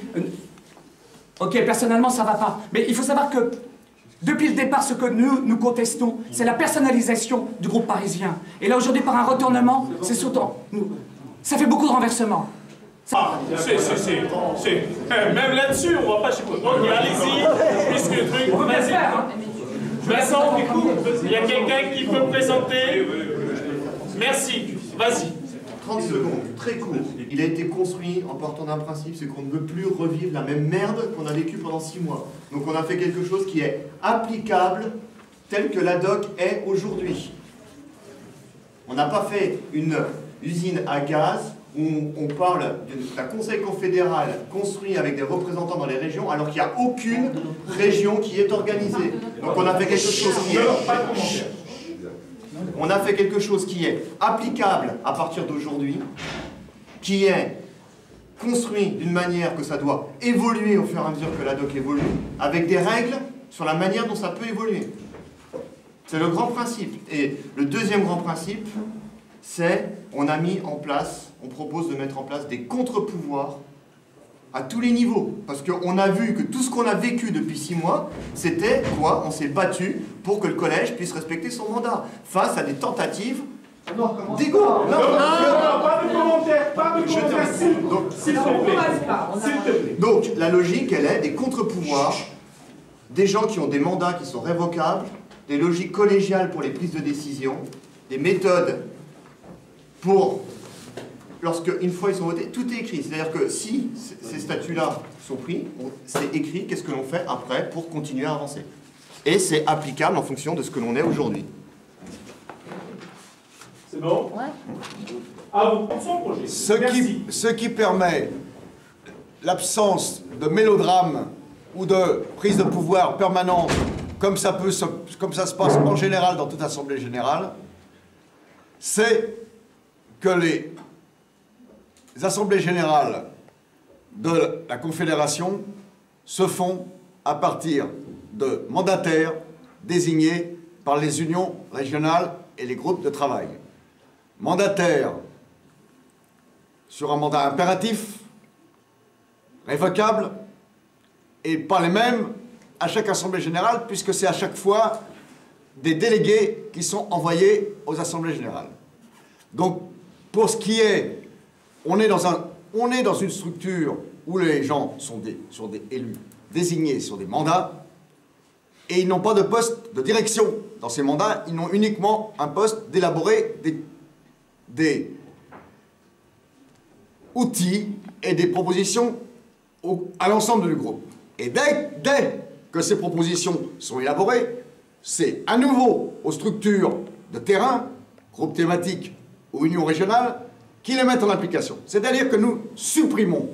Speaker 6: ok, personnellement, ça va pas. Mais il faut savoir que, depuis le départ, ce que nous contestons, c'est la personnalisation du groupe parisien. Et là, aujourd'hui, par un retournement, c'est surtout... Ça fait beaucoup de renversements.
Speaker 2: Ah, même là-dessus, on va pas chez vous. Donc, allez-y, puisque le truc... Vas-y. Vincent, il y a quelqu'un qui peut présenter. Merci, vas-y.
Speaker 14: 30 secondes, très court. Il a été construit en partant d'un principe, c'est qu'on ne veut plus revivre la même merde qu'on a vécue pendant 6 mois. Donc on a fait quelque chose qui est applicable tel que l'ADOC est aujourd'hui. On n'a pas fait une usine à gaz où on parle d'un conseil confédéral construit avec des représentants dans les régions alors qu'il n'y a aucune région qui est organisée. Donc on a fait quelque chose qui est... On a fait quelque chose qui est applicable à partir d'aujourd'hui, qui est construit d'une manière que ça doit évoluer au fur et à mesure que la doc évolue, avec des règles sur la manière dont ça peut évoluer. C'est le grand principe. Et le deuxième grand principe, c'est on propose de mettre en place des contre-pouvoirs à tous les niveaux. Parce qu'on a vu que tout ce qu'on a vécu depuis 6 mois, c'était quoi? On s'est battu pour que le collège puisse respecter son mandat face à des tentatives d'égo.
Speaker 2: Pas de commentaires, pas de commentaires. S'il te plaît.
Speaker 14: Donc, la logique, elle est des contre-pouvoirs, des gens qui ont des mandats qui sont révocables, des logiques collégiales pour les prises de décision, des méthodes pour... Lorsqu'une fois ils sont votés, tout est écrit. C'est-à-dire que si ces statuts-là sont pris, c'est écrit qu'est-ce que l'on fait après pour continuer à avancer. Et c'est applicable en fonction de ce que l'on est aujourd'hui.
Speaker 2: C'est bon? Ouais. À vous, pour son projet.
Speaker 5: Ce qui permet l'absence de mélodrame ou de prise de pouvoir permanente, comme ça se passe en général dans toute assemblée générale, c'est que les assemblées générales de la Confédération se font à partir de mandataires désignés par les unions régionales et les groupes de travail. Mandataires sur un mandat impératif, révocable, et pas les mêmes à chaque assemblée générale, puisque c'est à chaque fois des délégués qui sont envoyés aux assemblées générales. Donc, pour ce qui est... On est dans une structure où les gens sont des élus désignés sur des mandats et ils n'ont pas de poste de direction. Dans ces mandats, ils n'ont uniquement un poste d'élaborer des outils et des propositions à l'ensemble du groupe. Et dès que ces propositions sont élaborées, c'est à nouveau aux structures de terrain, groupes thématiques ou unions régionales, qui les mettent en application. C'est-à-dire que nous supprimons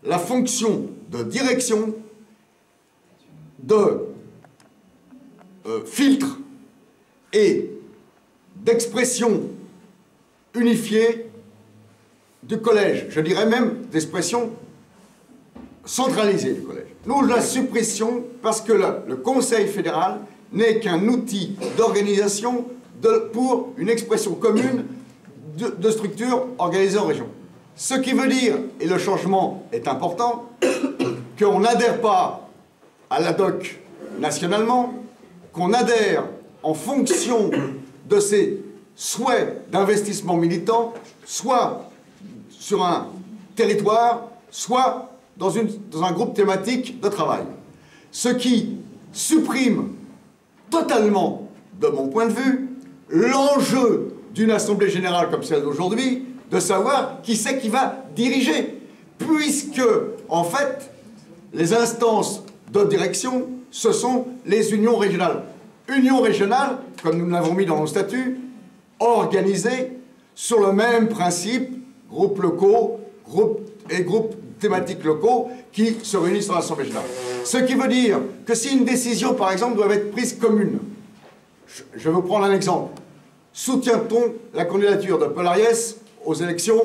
Speaker 5: la fonction de direction, de filtre et d'expression unifiée du collège. Je dirais même d'expression centralisée du collège. Nous la suppression parce que le Conseil fédéral n'est qu'un outil d'organisation pour une expression commune de structures organisées en région. Ce qui veut dire, et le changement est important, qu'on n'adhère pas à l'ADOC nationalement, qu'on adhère en fonction de ses souhaits d'investissement militant, soit sur un territoire, soit dans un groupe thématique de travail. Ce qui supprime totalement, de mon point de vue, l'enjeu d'une assemblée générale comme celle d'aujourd'hui, de savoir qui c'est qui va diriger. Puisque, en fait, les instances de direction, ce sont les unions régionales. Unions régionales, comme nous l'avons mis dans nos statuts, organisées sur le même principe, groupes locaux et groupes thématiques locaux qui se réunissent dans l'assemblée générale. Ce qui veut dire que si une décision, par exemple, doit être prise commune, je vais vous prendre un exemple. Soutient-on la candidature de Paul Ariès aux élections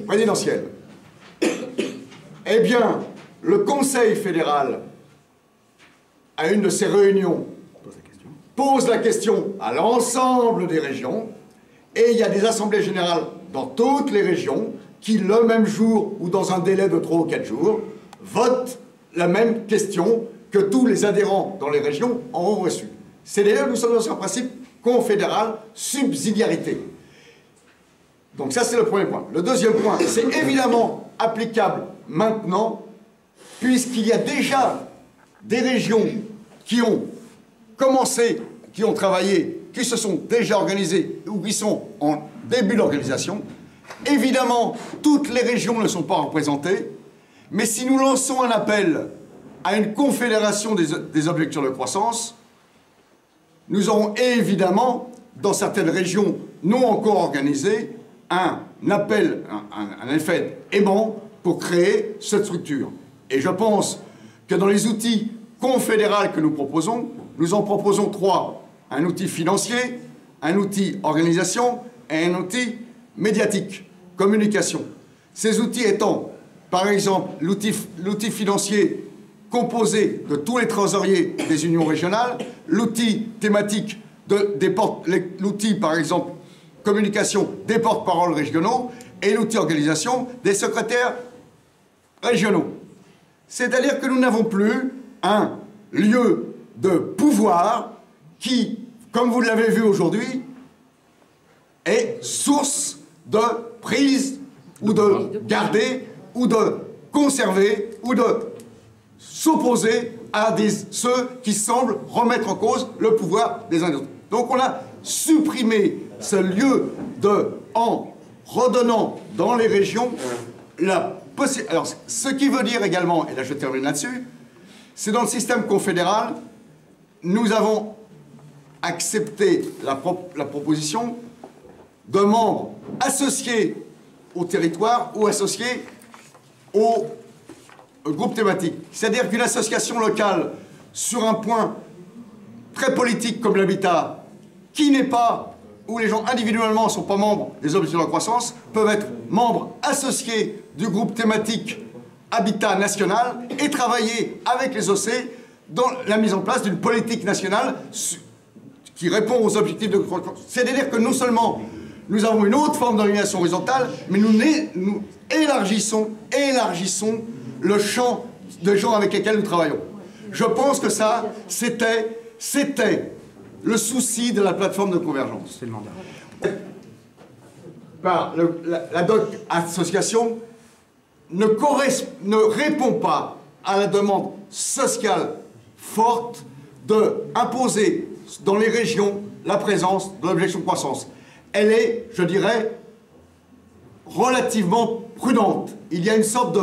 Speaker 5: présidentielles? Eh bien, le Conseil fédéral, à une de ses réunions, pose la question à l'ensemble des régions, et il y a des assemblées générales dans toutes les régions qui, le même jour ou dans un délai de 3 ou 4 jours, votent la même question que tous les adhérents dans les régions auront reçu. C'est d'ailleurs, nous sommes dans un principe confédéral, subsidiarité. Donc ça, c'est le premier point. Le deuxième point, c'est évidemment applicable maintenant, puisqu'il y a déjà des régions qui ont commencé, qui ont travaillé, qui se sont déjà organisées ou qui sont en début d'organisation. Évidemment, toutes les régions ne sont pas représentées, mais si nous lançons un appel à une confédération des objectifs de croissance, nous aurons évidemment, dans certaines régions non encore organisées, un appel, un effet aimant pour créer cette structure. Et je pense que dans les outils confédéraux que nous proposons, nous en proposons 3. Un outil financier, un outil organisation et un outil médiatique, communication. Ces outils étant, par exemple, l'outil financier composé de tous les trésoriers des unions régionales, l'outil thématique, l'outil, par exemple, communication des porte-paroles régionaux et l'outil organisation des secrétaires régionaux. C'est-à-dire que nous n'avons plus un lieu de pouvoir qui, comme vous l'avez vu aujourd'hui, est source de prise ou de garder ou de conserver ou de s'opposer à ceux qui semblent remettre en cause le pouvoir des uns et des autres. Donc on a supprimé ce lieu en redonnant dans les régions la possibilité. Alors, ce qui veut dire également, et là je termine là-dessus, c'est dans le système confédéral, nous avons accepté la proposition de membres associés au territoire ou associés au groupe thématique. C'est-à-dire qu'une association locale sur un point très politique comme l'habitat, qui n'est pas, où les gens individuellement ne sont pas membres des objectifs de la croissance, peuvent être membres associés du groupe thématique Habitat national et travailler avec les OC dans la mise en place d'une politique nationale qui répond aux objectifs de croissance. C'est-à-dire que non seulement nous avons une autre forme d'organisation horizontale, mais nous élargissons le champ de gens avec lesquels nous travaillons. Je pense que ça, c'était le souci de la plateforme de convergence. C'est le mandat. La DOC association ne répond pas à la demande sociale forte d'imposer dans les régions la présence de l'objection de croissance. Elle est, je dirais, relativement prudente. Il y a une sorte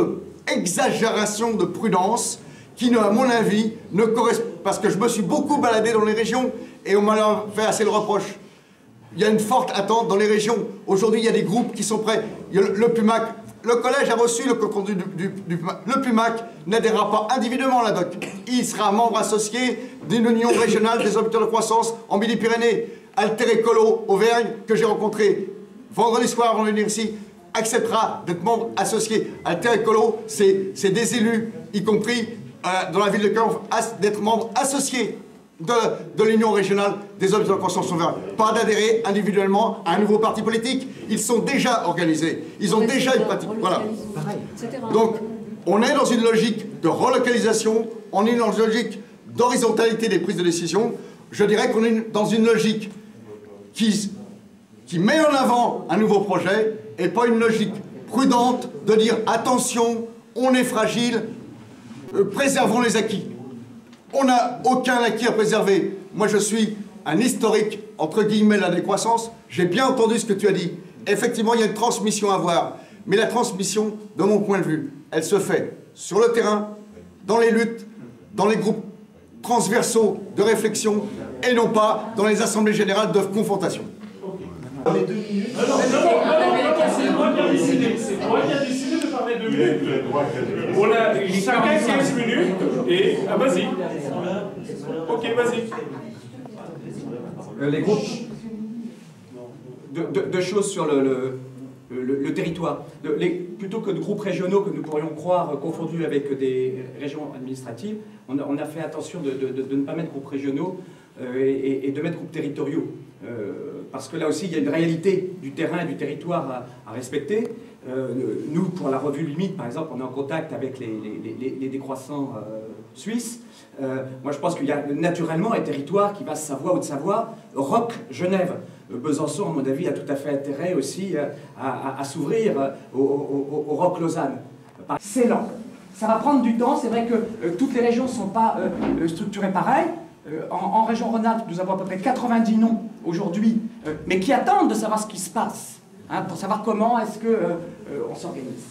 Speaker 5: d'exagération de prudence qui, à mon avis, ne correspond... Parce que je me suis beaucoup baladé dans les régions et on m'a fait assez le reproche. Il y a une forte attente dans les régions. Aujourd'hui, il y a des groupes qui sont prêts. Le PUMAC, le collège a reçu le compte rendu du PUMAC. Le PUMAC n'adhérera pas individuellement à la DOC. Il sera membre associé d'une union régionale des objectifs de croissance en Midi-Pyrénées. Alter Écolo Auvergne, que j'ai rencontré vendredi soir avant de venir ici, acceptera d'être membre associé. Alter Écolo, c'est des élus, y compris dans la ville de Caen, d'être membre associé de l'Union régionale des objectifs de croissance auvergne. Pas d'adhérer individuellement à un nouveau parti politique. Ils sont déjà organisés. Ils ont déjà une pratique. Voilà. Donc, on est dans une logique de relocalisation, on est dans une logique d'horizontalité des prises de décision. Je dirais qu'on est dans une logique qui met en avant un nouveau projet et pas une logique prudente de dire attention, on est fragile, préservons les acquis. On n'a aucun acquis à préserver. Moi, je suis un historique, entre guillemets, de la décroissance. J'ai bien entendu ce que tu as dit. Effectivement, il y a une transmission à avoir. Mais la transmission, de mon point de vue, elle se fait sur le terrain, dans les luttes, dans les groupes transversaux de réflexion, et non pas dans les assemblées générales de confrontation.
Speaker 2: Les 2 minutes. C'est moi qui ai décidé de parler 2 minutes. On a chacun 15 minutes et. Ah, vas-y. Ok, vas-y.
Speaker 6: Les groupes. Deux choses sur le territoire. Plutôt que de groupes régionaux que nous pourrions croire confondus avec des régions administratives, on a fait attention de ne pas mettre groupes régionaux
Speaker 3: et de mettre groupes territoriaux. Parce que là aussi, il y a une réalité du terrain et du territoire à respecter. Nous, pour la revue Limite, par exemple, on est en contact avec les décroissants suisses. Moi, je pense qu'il y a naturellement un territoire qui va Savoie, Haute-Savoie, Roc, Genève. Besançon, à mon avis, a tout à fait intérêt aussi à s'ouvrir au Roc Lausanne.
Speaker 6: C'est lent. Ça va prendre du temps. C'est vrai que toutes les régions ne sont pas structurées pareil. En région Rhône-Alpes, nous avons à peu près 90 noms aujourd'hui, mais qui attendent de savoir ce qui se passe, hein, pour savoir comment est-ce qu'on s'organise.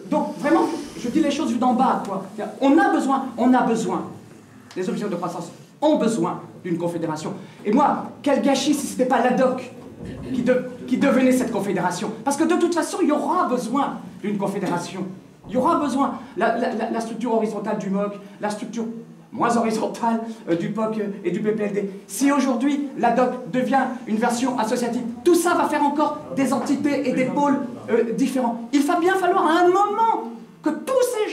Speaker 6: Donc, vraiment, je dis les choses vues d'en bas, quoi. On a besoin, les objectifs de croissance ont besoin d'une confédération. Et moi, quel gâchis si ce n'était pas l'ADOC qui devenait cette confédération. Parce que de toute façon, il y aura besoin d'une confédération. Il y aura besoin. La structure horizontale du MOC, la structure moins horizontale du POC et du PPLD. Si aujourd'hui l'ADOC devient une version associative, tout ça va faire encore des entités et des pôles différents. Il va bien falloir à un moment que tous ces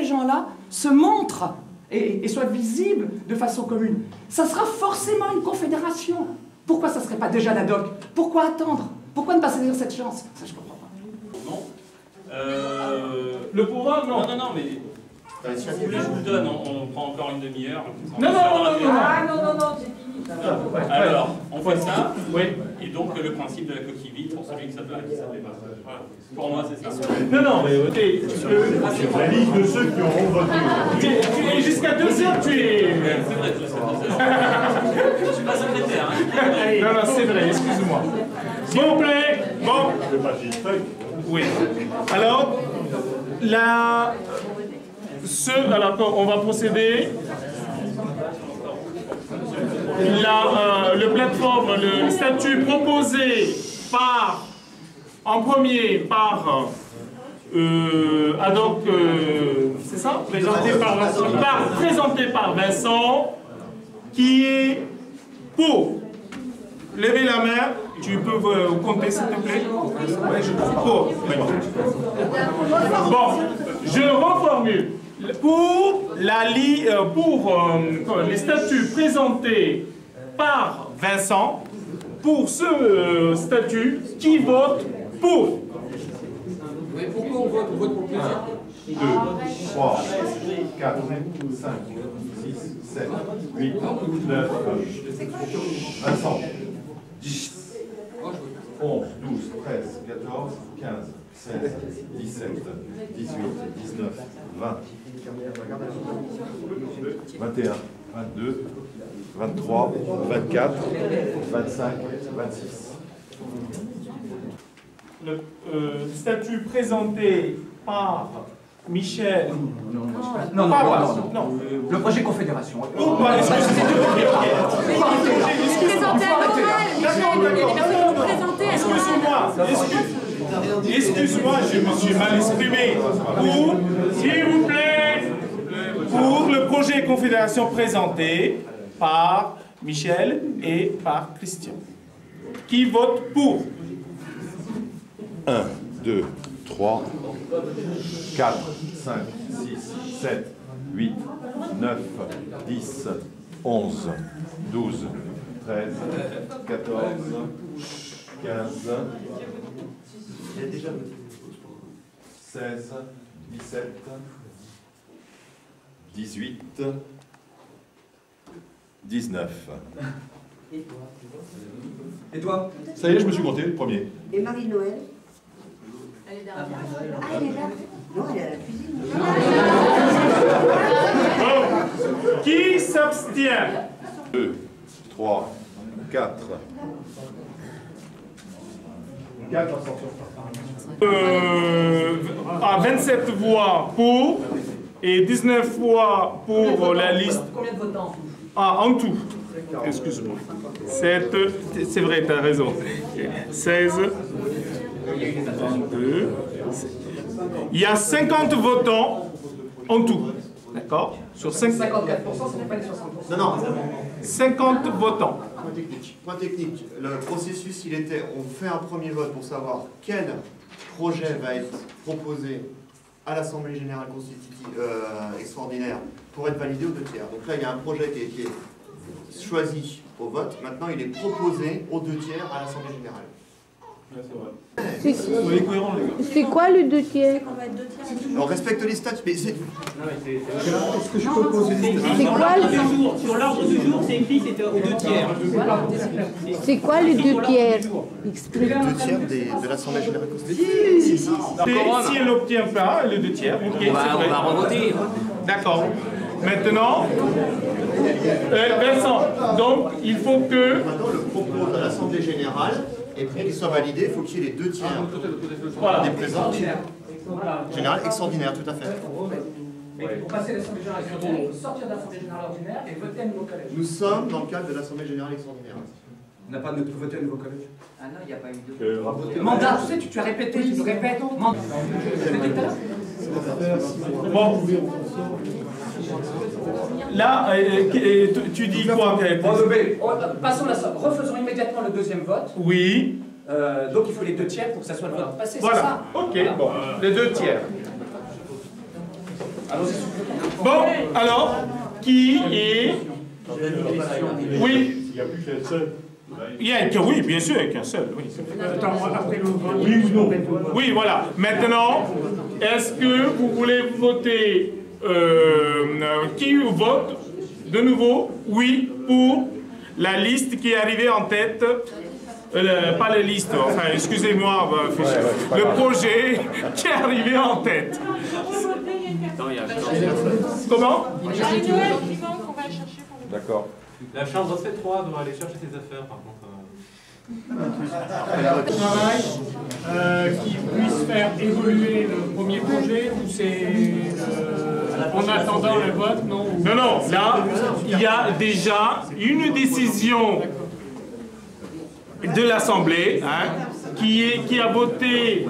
Speaker 6: gens-là, se montrent et soient visibles de façon commune. Ça sera forcément une confédération. Pourquoi ça ne serait pas déjà l'ADOC? Pourquoi attendre? Pourquoi ne pas saisir cette chance? Ça, je comprends pas.
Speaker 2: Non. Le pouvoir, non.
Speaker 11: Non, mais... Si vous voulez, je vous donne, on prend encore une demi-heure.
Speaker 2: Non,
Speaker 20: c'est fini.
Speaker 11: Alors, on fait ça, oui. Et donc le principe de la coquille vide pour celui qui s'appelle pas. Voilà. Pour moi, c'est ça.
Speaker 2: Non, mais ok, tu peux.
Speaker 18: C'est la liste de ceux qui auront voté.
Speaker 2: Tu es jusqu'à 2 heures, tu es.
Speaker 11: C'est vrai, je suis pas secrétaire.
Speaker 2: Non, c'est vrai, excuse-moi. S'il vous plaît, bon. Oui. Alors, alors, on va procéder. Le plateforme, le statut proposé en premier par ADOC, c'est ça? Présenté par Vincent, qui est pour. Levez la main, tu peux compter s'il te plaît? Pour. Bon, je reformule. Pour les statuts présentés par Vincent, pour ce statut, qui vote pour?
Speaker 15: Mais pourquoi on vote? On vote pour plaisir.
Speaker 18: 2, 3, 4, 5, 6, 7, 8, 9, Vincent. 10, 11, 12, 13, 14, 15, 16, 17, 18, 19, 20, 21, 22, 23, 24, 25, 26.
Speaker 2: Le statut présenté par Michel.
Speaker 6: Non. Le projet Confédération.
Speaker 2: Excuse-moi, je me suis mal exprimé. S'il vous plaît, pour le projet Confédération présenté par Michel et par Christian. Qui vote pour?
Speaker 18: 1, 2, 3, 4, 5, 6, 7, 8, 9, 10, 11, 12, 13, 14, 15, 16, 17, 18, 19.
Speaker 21: Et toi?
Speaker 18: Ça y est, je me suis compté le premier.
Speaker 22: Et Marie-Noël?
Speaker 20: Elle est derrière.
Speaker 22: Ah, elle est là. Non, elle est à la cuisine.
Speaker 2: Qui s'abstient?
Speaker 18: 2, 3, 4. 4
Speaker 2: à 27 voix pour et 19 voix pour la liste.
Speaker 6: Combien de votants?
Speaker 2: En tout. Excuse-moi. 7, c'est vrai, tu as raison. 16, 22. Il y a 50 votants en tout. D'accord? Sur 54%, ce n'est pas les 60%.
Speaker 14: Non.
Speaker 2: 50 votants.
Speaker 14: Point technique. Le processus, on fait un premier vote pour savoir quel projet va être proposé à l'Assemblée Générale extraordinaire pour être validé aux 2 tiers. Donc là, il y a un projet qui a été choisi au vote. Maintenant, il est proposé aux 2 tiers à l'Assemblée Générale.
Speaker 22: C'est quoi le 2 tiers?
Speaker 14: On respecte les statuts, mais c'est...
Speaker 13: Est-ce que je peux poser des questions?
Speaker 22: C'est quoi le...
Speaker 12: Sur l'ordre du jour, c'est écrit c'était aux 2 tiers.
Speaker 22: C'est quoi le 2 tiers? Explique.
Speaker 14: Les 2 tiers de l'Assemblée Générale
Speaker 2: Si elle n'obtient pas les 2 tiers, ok,
Speaker 12: on va revoter.
Speaker 2: D'accord. Maintenant, Vincent, donc il faut que...
Speaker 14: Maintenant, le propose à l'Assemblée Générale, et pour qu'il soit validé, il faut qu'il y ait les 2 tiers des présents. Générale extraordinaire, tout à fait.
Speaker 6: Mais pour passer l'Assemblée Générale extraordinaire, il faut sortir de l'Assemblée Générale ordinaire et voter un nouveau collège.
Speaker 14: Nous sommes dans le cadre de l'Assemblée Générale extraordinaire.
Speaker 13: On n'a pas voté un nouveau collège?
Speaker 6: Ah non, il n'y a pas eu de... Mandat, tu sais, tu as répété, tu nous répètes. Mandat.
Speaker 2: Bon. Là, tu dis quoi?
Speaker 6: Passons la somme. Refaisons immédiatement le 2e vote.
Speaker 2: Oui.
Speaker 6: Donc il faut les 2 tiers pour que ça soit le vote passé,
Speaker 2: voilà.
Speaker 6: C'est ça?
Speaker 2: Ok, bon. Les 2 tiers. Bon, alors, qui est... Oui.
Speaker 1: Il n'y a plus qu'un seul.
Speaker 2: Oui, bien sûr, qu'un seul. Oui.
Speaker 10: Attends, après le vote.
Speaker 2: Oui ou non? Oui, voilà. Maintenant, est-ce que vous voulez voter... qui vote de nouveau? Oui, pour la liste qui est arrivée en tête. Pas la liste, enfin, excusez-moi, le projet qui est arrivé en tête. Comment?
Speaker 18: D'accord.
Speaker 11: La chambre C3 doit aller chercher ses affaires, par contre.
Speaker 10: Travail qui puisse faire évoluer le premier projet ou c'est en attendant le vote, non?
Speaker 2: Non, non, là, il y a déjà une décision de l'Assemblée qui a voté...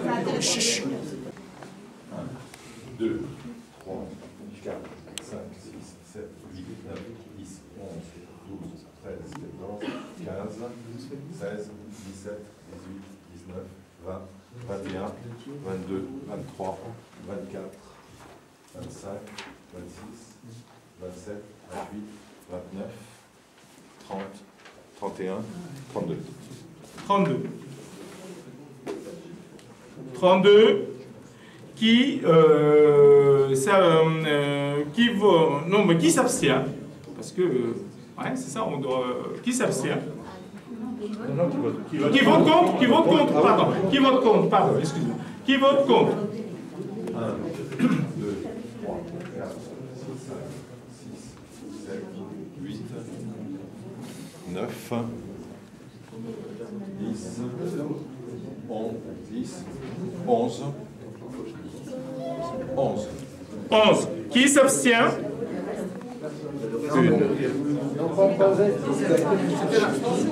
Speaker 18: 2, 3, 4, 5, 6, 7, 8, 9, 10, 11, 12, 13, 14, 15, 16, 17, 18, 19, 20, 21, 22, 23, 24, 25, 26, 27, 28, 29, 30, 31, 32.
Speaker 2: 32 qui s'abstient, parce que ouais, c'est ça, on doit qui s'abstient, qui vote contre, pardon, excusez-moi, qui vote contre.
Speaker 18: 1, 2, 3, 4, 5, 6, 7, 8, 9, 10, 11, 10, 11, 11.
Speaker 2: 11. Qui s'abstient?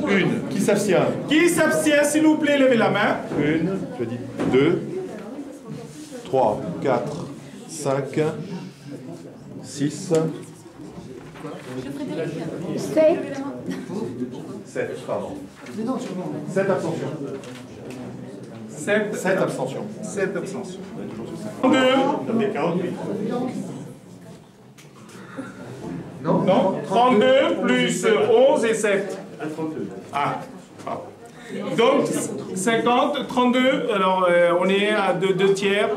Speaker 18: Une. Qui s'abstient?
Speaker 2: Qui s'abstient, s'il vous plaît, levez la main.
Speaker 18: Une, je dis 2, 3, 4, 5, 6,
Speaker 22: 7.
Speaker 18: 7, pardon. 7 abstentions. 7 abstentions.
Speaker 2: 7 abstentions. 32. Non, 32 plus 11 et 7. Ah. Donc 50, 32, alors on est à 2 tiers.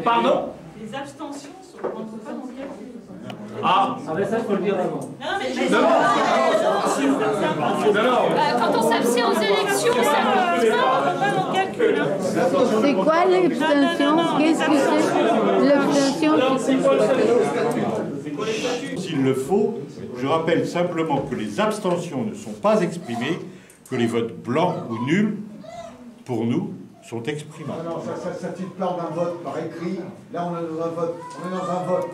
Speaker 2: Pardon?
Speaker 19: Les abstentions ne rentrent pas dans le calcul.
Speaker 2: Ah,
Speaker 16: mais ça, il faut le dire avant.
Speaker 9: Quand on s'abstient aux élections, ça ne rentre pas dans le calcul.
Speaker 22: C'est quoi l'abstention? Qu'est-ce que c'est? L'abstention?
Speaker 1: S'il le faut, je rappelle simplement que les abstentions ne sont pas exprimées, que les votes blancs ou nuls, pour nous, sont exprimés.
Speaker 5: Non, ça tu te parles d'un vote par écrit. Là, on est dans un vote. On est dans un vote.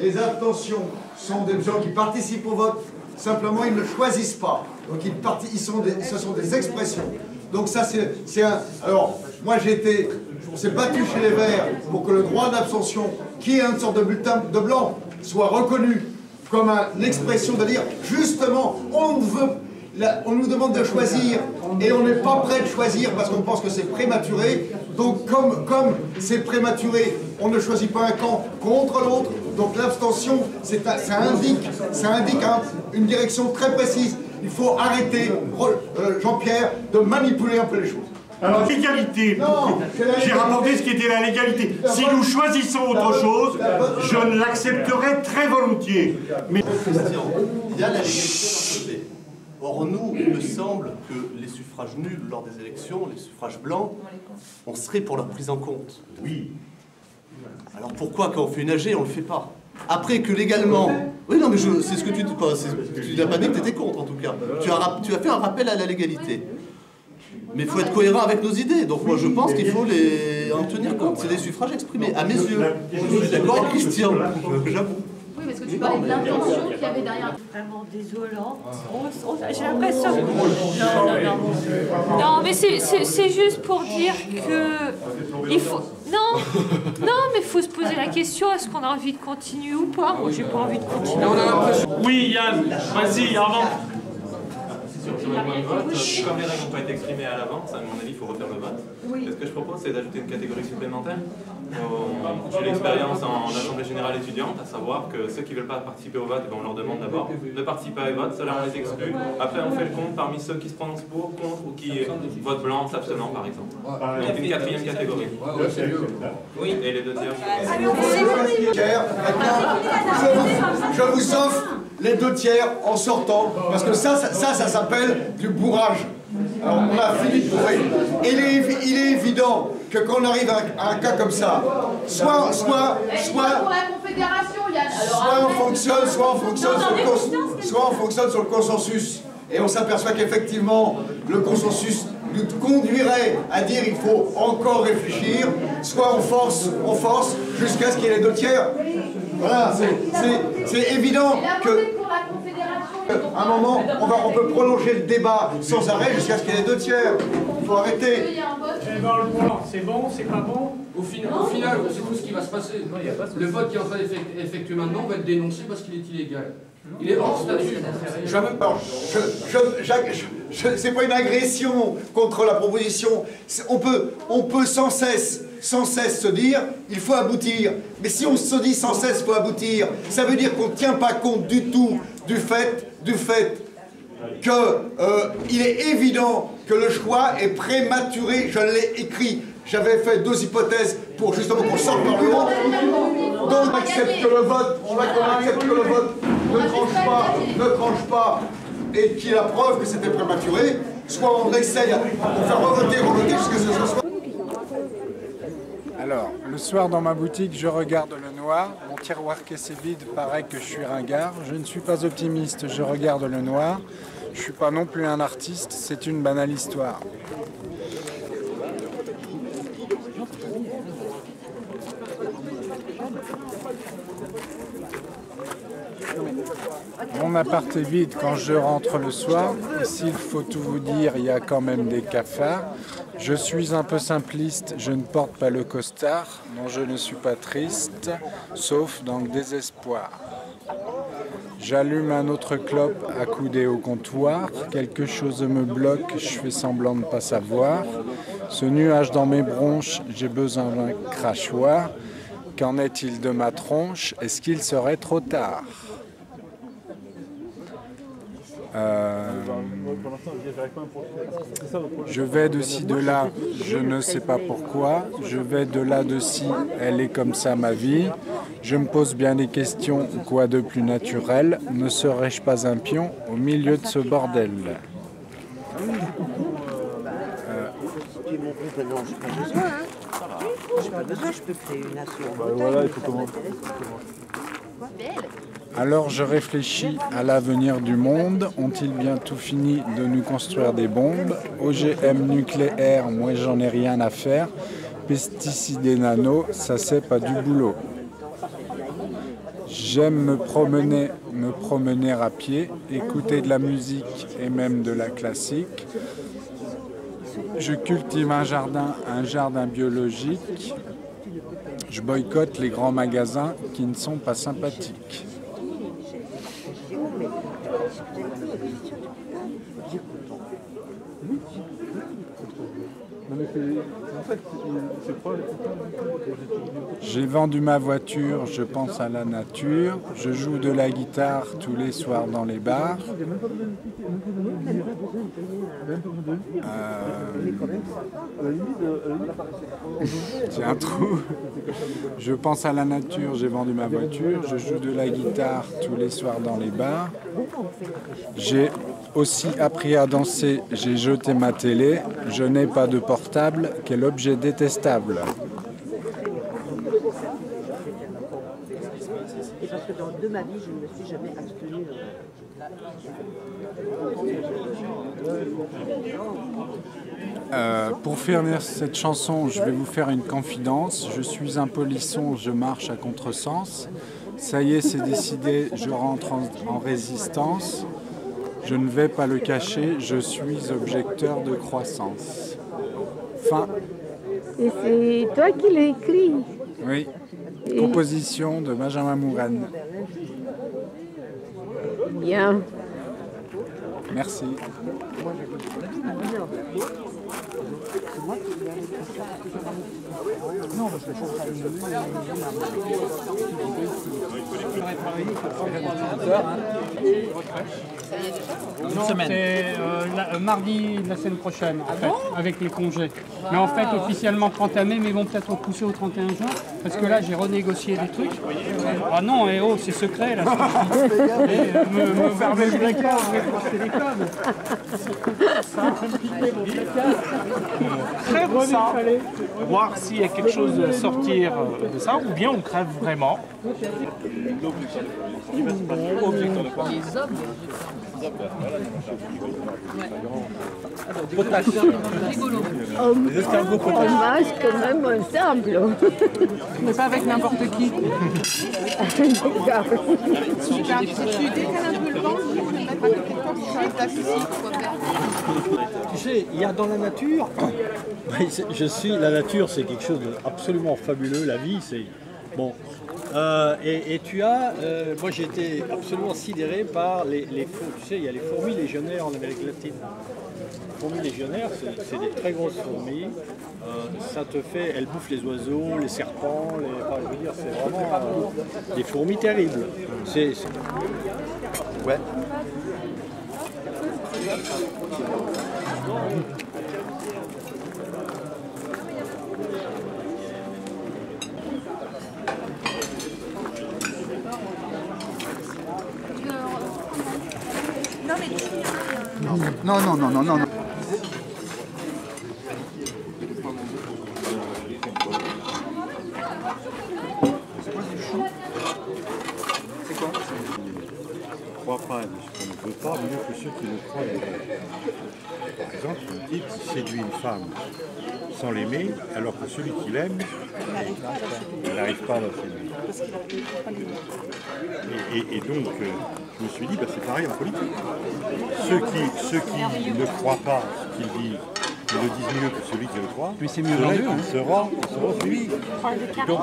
Speaker 5: Les abstentions sont des gens qui participent au vote. Simplement, ils ne choisissent pas. Donc, ce sont des expressions. Donc, ça, c'est un... Alors, moi, on s'est battu chez les Verts pour que le droit d'abstention, qui est une sorte de bulletin de blanc, soit reconnu comme une expression de dire, justement, on veut... Là, on nous demande de choisir et on n'est pas prêt de choisir parce qu'on pense que c'est prématuré. Donc comme c'est prématuré, on ne choisit pas un camp contre l'autre. Donc l'abstention, ça indique une direction très précise. Il faut arrêter, Jean-Pierre, de manipuler un peu les choses.
Speaker 1: Alors, l'égalité, j'ai rapporté ce qui était la légalité. Si nous choisissons autre chose, je ne l'accepterai très volontiers. Mais...
Speaker 14: Il y a la légalité d'un côté. Or, nous, il me semble que les suffrages nuls lors des élections, les suffrages blancs, on serait pour leur prise en compte.
Speaker 1: Oui.
Speaker 14: Alors pourquoi, quand on fait une AG, on ne le fait pas? Après que légalement... Oui, non, mais c'est ce que tu dis pas. Tu n'as pas dit que tu étais contre, en tout cas. Tu as fait un rappel à la légalité. Mais il faut être cohérent avec nos idées. Donc moi, je pense qu'il faut en tenir compte. C'est des suffrages exprimés, à mes yeux. Je suis d'accord avec Christian, j'avoue.
Speaker 9: Oui, parce que tu parlais de l'intention qu'il y avait derrière.
Speaker 4: Vraiment désolant. J'ai l'impression... Non, mais c'est juste pour dire que... Il faut... Non, mais il faut se poser la question, est-ce qu'on a envie de continuer ou pas? Moi, j'ai pas envie de continuer.
Speaker 2: Oui, Yann, vas-y, avant.
Speaker 11: Comme les règles n'ont pas été exprimées à l'avance, à mon avis, il faut refaire le vote. Ce que je propose, c'est d'ajouter une catégorie supplémentaire. J'ai l'expérience en Assemblée Générale étudiante, à savoir que ceux qui ne veulent pas participer au vote, on leur demande d'abord de participer au vote, ceux-là on les exclut. Après, on fait le compte parmi ceux qui se prononcent pour, contre ou qui votent blanc, s'abstenant par exemple. Donc une quatrième catégorie. Oui, et les deux tiers.
Speaker 5: Je vous offre les 2 tiers en sortant, parce que ça s'appelle du bourrage. Alors, on a fini de bourrer. Il est évident que quand on arrive à un cas comme ça, soit on fonctionne sur le consensus, et on s'aperçoit qu'effectivement, le consensus nous conduirait à dire qu'il faut encore réfléchir, soit on force jusqu'à ce qu'il y ait les 2 tiers. Voilà, c'est évident que à un moment, on peut prolonger le débat sans arrêt jusqu'à ce qu'il y ait les 2 tiers. Il faut arrêter.
Speaker 10: C'est bon, c'est pas bon?
Speaker 15: Au final, on sait tout ce qui va se passer. Le vote qui est en train d'effectuer maintenant va être dénoncé parce qu'il est illégal. Il est hors statut.
Speaker 5: C'est pas une agression contre la proposition. On peut sans cesse se dire il faut aboutir. Mais si on se dit sans cesse il faut aboutir, ça veut dire qu'on ne tient pas compte du tout du fait qu'il est évident que le choix est prématuré. Je l'ai écrit. J'avais fait 2 hypothèses pour justement qu'on sorte par le haut. Donc on accepte que le vote, ne tranche pas, et qu'il y ait la preuve que c'était prématuré, soit on essaye de faire revoter jusqu'à ce que ce soit.
Speaker 17: Alors, le soir dans ma boutique, je regarde le noir. Mon tiroir caissé vide paraît que je suis ringard. Je ne suis pas optimiste, je regarde le noir. Je ne suis pas non plus un artiste, c'est une banale histoire. Mon appart est vide quand je rentre le soir. S'il faut tout vous dire, il y a quand même des cafards. Je suis un peu simpliste, je ne porte pas le costard. Non, je ne suis pas triste, sauf dans le désespoir. J'allume un autre clope accoudé au comptoir. Quelque chose me bloque, je fais semblant de ne pas savoir. Ce nuage dans mes bronches, j'ai besoin d'un crachoir. Qu'en est-il de ma tronche? Est-ce qu'il serait trop tard? Je vais de ci, de là, je ne sais pas pourquoi. Je vais de là, de ci, elle est comme ça ma vie. Je me pose bien des questions, quoi de plus naturel? Ne serais-je pas un pion au milieu de ce bordel?
Speaker 23: J'ai mon groupe, non, j'ai pas besoin, j'ai pas besoin, je peux créer une nation.
Speaker 17: Voilà, il faut commencer. Alors je réfléchis à l'avenir du monde. Ont-ils bientôt fini de nous construire des bombes? OGM nucléaire, moi j'en ai rien à faire. Pesticides et nano, ça c'est pas du boulot. J'aime me promener à pied, écouter de la musique et même de la classique. Je cultive un jardin biologique. Je boycotte les grands magasins qui ne sont pas sympathiques. J'ai vendu ma voiture, je pense à la nature. Je joue de la guitare tous les soirs dans les bars. J'ai un trou. Je pense à la nature, j'ai vendu ma voiture. Je joue de la guitare tous les soirs dans les bars. J'ai aussi appris à danser, j'ai jeté ma télé. Je n'ai pas de portable, quel objet détestable.
Speaker 23: Et parce que de ma vie, je ne me suis jamais abstenue.
Speaker 17: Pour finir cette chanson, je vais vous faire une confidence. Je suis un polisson, je marche à contresens. Ça y est, c'est décidé, je rentre en résistance. Je ne vais pas le cacher, je suis objecteur de croissance. Fin.
Speaker 22: Et c'est toi qui l'as écrit?
Speaker 17: Oui. Composition de Benjamin Mourane.
Speaker 22: Bien.
Speaker 17: Merci.
Speaker 10: Non, parce que je Non, c'est mardi de la semaine prochaine, en fait, avec les congés. Mais en fait, officiellement 31 mai, mais ils vont peut-être repousser au 31 juin, parce que là, j'ai renégocié des trucs. Ah non, c'est secret, là. Me fermez le placard, je vais passer les codes.
Speaker 2: Crève ça, voir s'il y a quelque chose à sortir de ça, ou bien on crève vraiment.
Speaker 22: On masque quand même ensemble.
Speaker 16: Mais pas avec n'importe qui.
Speaker 22: D'accord.
Speaker 16: Super. Tu décales un peu le ventre, je vais mettre avec quelqu'un qui fait la physique.
Speaker 3: Tu sais, il y a dans la nature, la nature c'est quelque chose d'absolument fabuleux, la vie c'est... Bon, et tu as, moi j'ai été absolument sidéré par les tu sais, il y a les fourmis légionnaires en Amérique latine. Les fourmis légionnaires, c'est des très grosses fourmis, ça te fait, elles bouffent les oiseaux, les serpents, je veux dire, c'est vraiment des fourmis terribles. Ouais.
Speaker 13: Non.
Speaker 1: C'est quoi? Je ne crois pas de ce qu'on ne veut pas, mieux que ceux qui le croient. Par exemple, un type qui séduit une femme sans l'aimer, alors que celui qui l'aime, il n'arrive pas à la séduire. Et donc, je me suis dit, c'est pareil en politique. Ceux qui ne croient pas ce qu'ils disent, ils le disent mieux que celui qui le croit.
Speaker 10: Mais c'est mieux vendu, hein.
Speaker 1: Sera suivi. Donc,